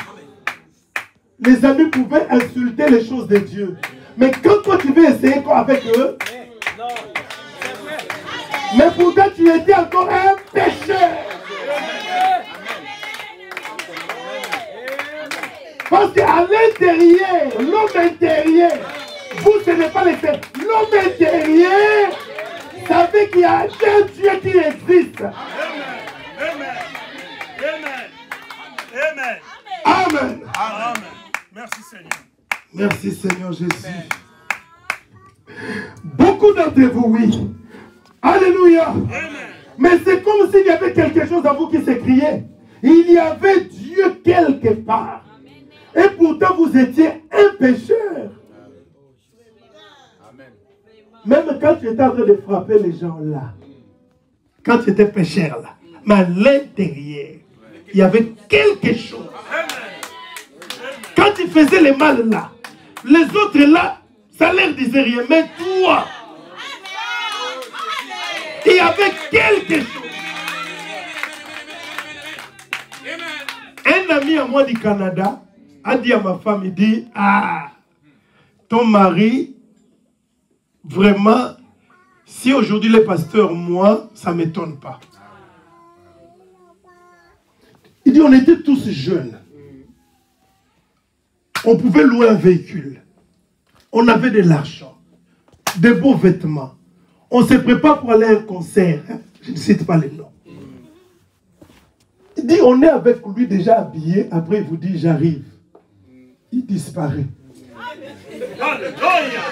Les amis pouvaient insulter les choses de Dieu. Mais quand toi tu veux essayer avec eux, mais pourtant tu étais encore un pécheur. Parce qu'à l'intérieur, l'homme intérieur, vous ce n'est pas l'extérieur. L'homme intérieur savait qu'il y a un Dieu qui existe. Amen. Amen. Amen. Merci Seigneur. Merci Seigneur Jésus. Beaucoup d'entre vous, oui. Alléluia. Amen. Mais c'est comme s'il y avait quelque chose en vous qui s'écriait. Il y avait Dieu quelque part. Et pourtant vous étiez un pécheur. Même quand tu étais en train de frapper les gens là. Quand tu étais pécheur là. Mais à l'intérieur, il y avait quelque chose. Quand tu faisais le mal là, les autres là, ça leur disait rien. Mais toi, il y avait quelque chose. Un ami à moi du Canada a dit à ma femme, il dit, ah, ton mari, vraiment, si aujourd'hui le pasteur, moi, ça ne m'étonne pas. Il dit, on était tous jeunes. On pouvait louer un véhicule. On avait de l'argent, des beaux vêtements. On se prépare pour aller à un concert. Je ne cite pas les noms. Il dit, on est avec lui déjà habillé. Après, il vous dit, j'arrive. Il disparaît. Alléluia.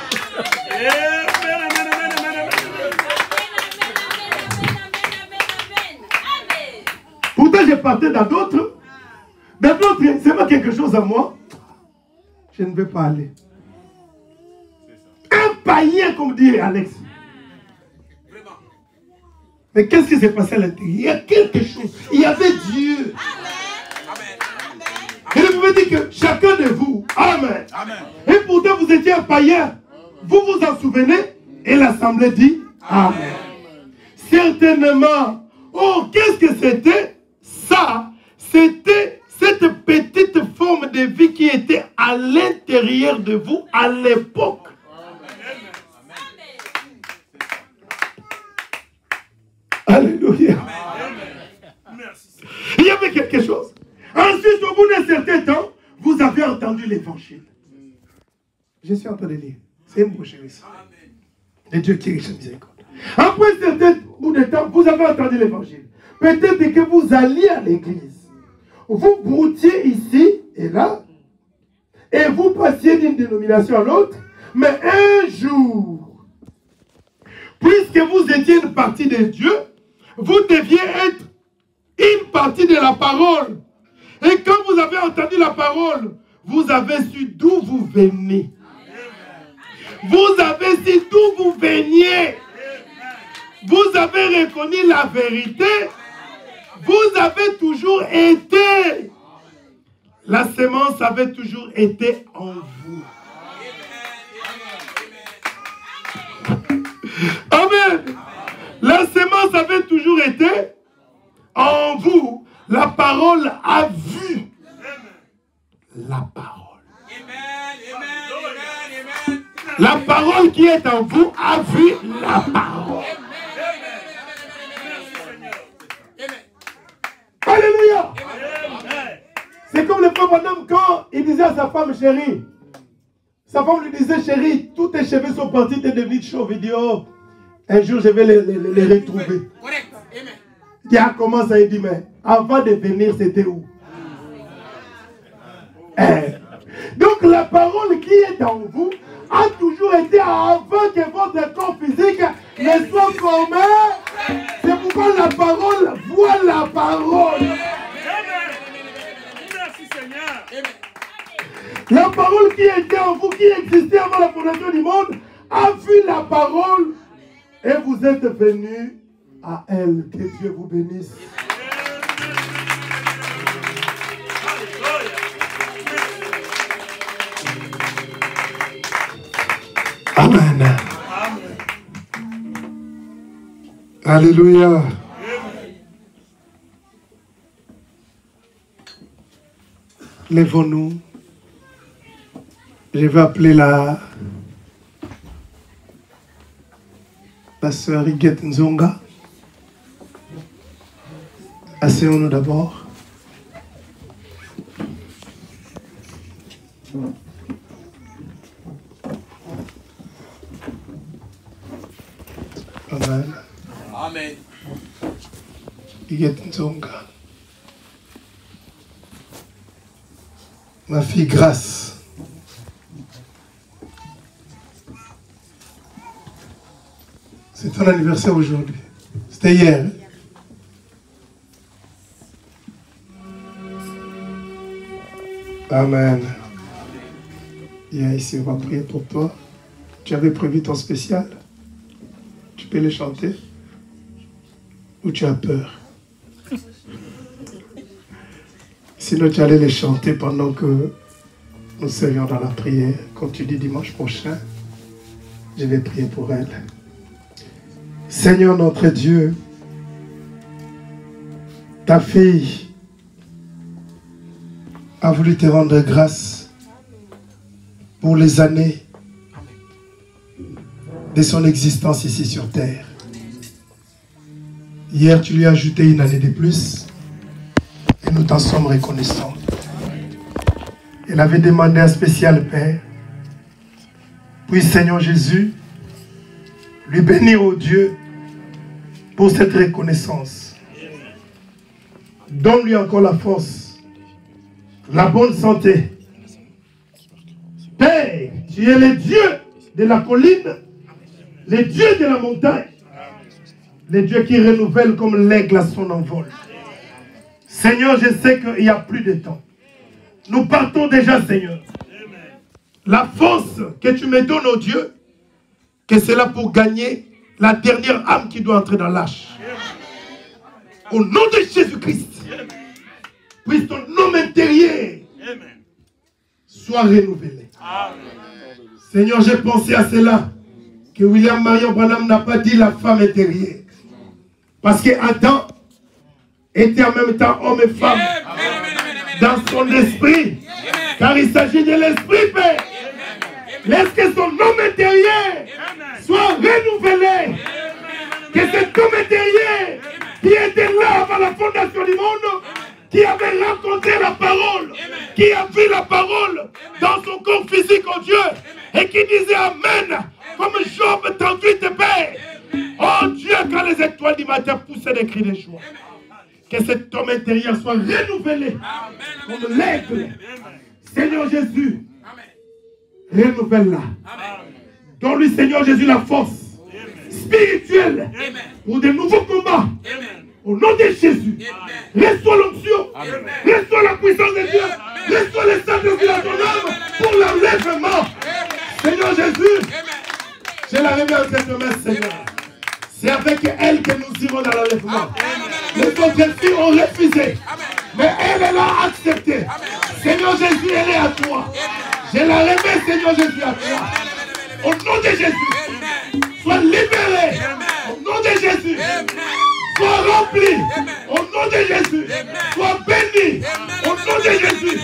Pourtant, je partais dans d'autres. Dans d'autres, c'est pas quelque chose à moi. Je ne vais pas aller. Un païen, comme dit Alex. Mais qu'est-ce qui s'est passé à l'intérieur? Il y a quelque chose. Il y avait Dieu. Et je pouvais dire que chacun de vous, Amen. Et pourtant vous étiez un païen. Vous vous en souvenez? Et l'assemblée dit Amen. Certainement. Oh, qu'est-ce que c'était? Ça, c'était cette petite forme de vie qui était à l'intérieur de vous à l'époque. Alléluia. Il y avait quelque chose. Ensuite, au bout d'un certain temps, vous avez entendu l'évangile. Je suis en train de lire. C'est une bouche ici. Et Dieu qui est riche en miséricorde. Après un certain bout de temps, vous avez entendu l'évangile. Peut-être que vous alliez à l'église. Vous broutiez ici et là. Et vous passiez d'une dénomination à l'autre. Mais un jour, puisque vous étiez une partie de Dieu, vous deviez être une partie de la parole. Et quand vous avez entendu la parole, vous avez su d'où vous venez. Vous avez su d'où vous veniez. Vous avez reconnu la vérité. Vous avez toujours été. La sémence avait toujours été en vous. Amen. La sémence avait toujours été en vous. La parole a vu la parole. Amen. La parole qui est en vous a vu la parole. Alléluia. C'est comme le frère Branham quand il disait à sa femme chérie. Sa femme lui disait chérie, tous tes cheveux sont partis, t'es devenu chauve. Il dit oh, un jour je vais les retrouver. Correct. Amen. Il dit, comment ça? Il dit mais avant de venir c'était où? Donc la parole qui est en vous a toujours été avant que votre corps physique ne soit formé. C'est pourquoi la parole voit la parole. Merci Seigneur. La parole qui était en vous, qui existait avant la fondation du monde, a vu la parole et vous êtes venus à elle. Que Dieu vous bénisse. Amen. Alléluia. Lèvons-nous. Je vais appeler la sœur Iguette Nzonga. Asseyons-nous d'abord. Amen. Amen. Iguette Nzonga. Ma fille Grâce. C'est ton anniversaire aujourd'hui. C'était hier. Amen. Viens ici, on va prier pour toi. Tu avais prévu ton spécial? Tu peux le chanter? Ou tu as peur? Sinon, tu allais les chanter pendant que nous serions dans la prière. Comme tu dis dimanche prochain, je vais prier pour elle. Seigneur notre Dieu, ta fille a voulu te rendre grâce pour les années de son existence ici sur terre. Hier, tu lui as ajouté une année de plus et nous t'en sommes reconnaissants. Elle avait demandé un spécial Père. Puis Seigneur Jésus, lui bénir au Dieu pour cette reconnaissance. Donne-lui encore la force, la bonne santé. Père, tu es le Dieu de la colline, le Dieu de la montagne, le Dieu qui renouvelle comme l'aigle à son envol. Seigneur, je sais qu'il n'y a plus de temps. Nous partons déjà, Seigneur. La force que tu me donnes, oh Dieu, que c'est là pour gagner la dernière âme qui doit entrer dans l'arche. Au nom de Jésus-Christ, puisse ton nom intérieur soit renouvelé. Seigneur, j'ai pensé à cela, que William Marion Branham n'a pas dit la femme intérieure. Parce qu'Adam était en même temps homme et femme dans son esprit. Car il s'agit de l'esprit, Père. Laisse que son homme intérieur soit renouvelé. Que cet homme intérieur qui était là avant la fondation du monde, qui avait rencontré la parole, qui a vu la parole dans son corps physique, oh Dieu, et qui disait Amen, comme Job t'envie de paix. Oh Dieu, quand les étoiles du matin poussaient des cris de joie, que cet homme intérieur soit renouvelé comme l'aigle. Seigneur Jésus, renouvelle-la. Donne-lui, Seigneur Jésus, la force spirituelle pour de nouveaux combats. Au nom de Jésus, reçois l'onction, reçois la puissance de Dieu, reçois le Saint-Esprit dans ton âme pour l'enlèvement. Seigneur Jésus, je la remets en cette main, Seigneur. C'est avec elle que nous irons dans l'enlèvement. Les autres filles ont refusé, mais elle a accepté. Seigneur Jésus, elle est à toi. Je la remets, Seigneur Jésus, à toi. Au nom de Jésus, sois libéré. Au nom de Jésus, sois rempli. Au nom de Jésus, sois béni. Au nom de Jésus,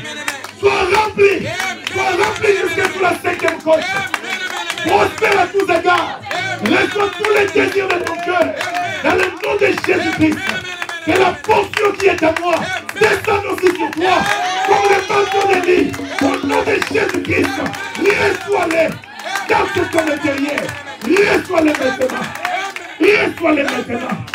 Sois rempli. Sois rempli jusqu'à sur la 5e côte. Prospère à tous égards. Reçois tous les désirs de ton cœur. Dans le nom de Jésus-Christ. Que la portion qui est à moi descende aussi sur toi. Comme le manteau d'Élie. Au nom de Jésus-Christ. Reçois-les. Dans ce ton intérieur. Reçois-les maintenant. Reçois-les maintenant.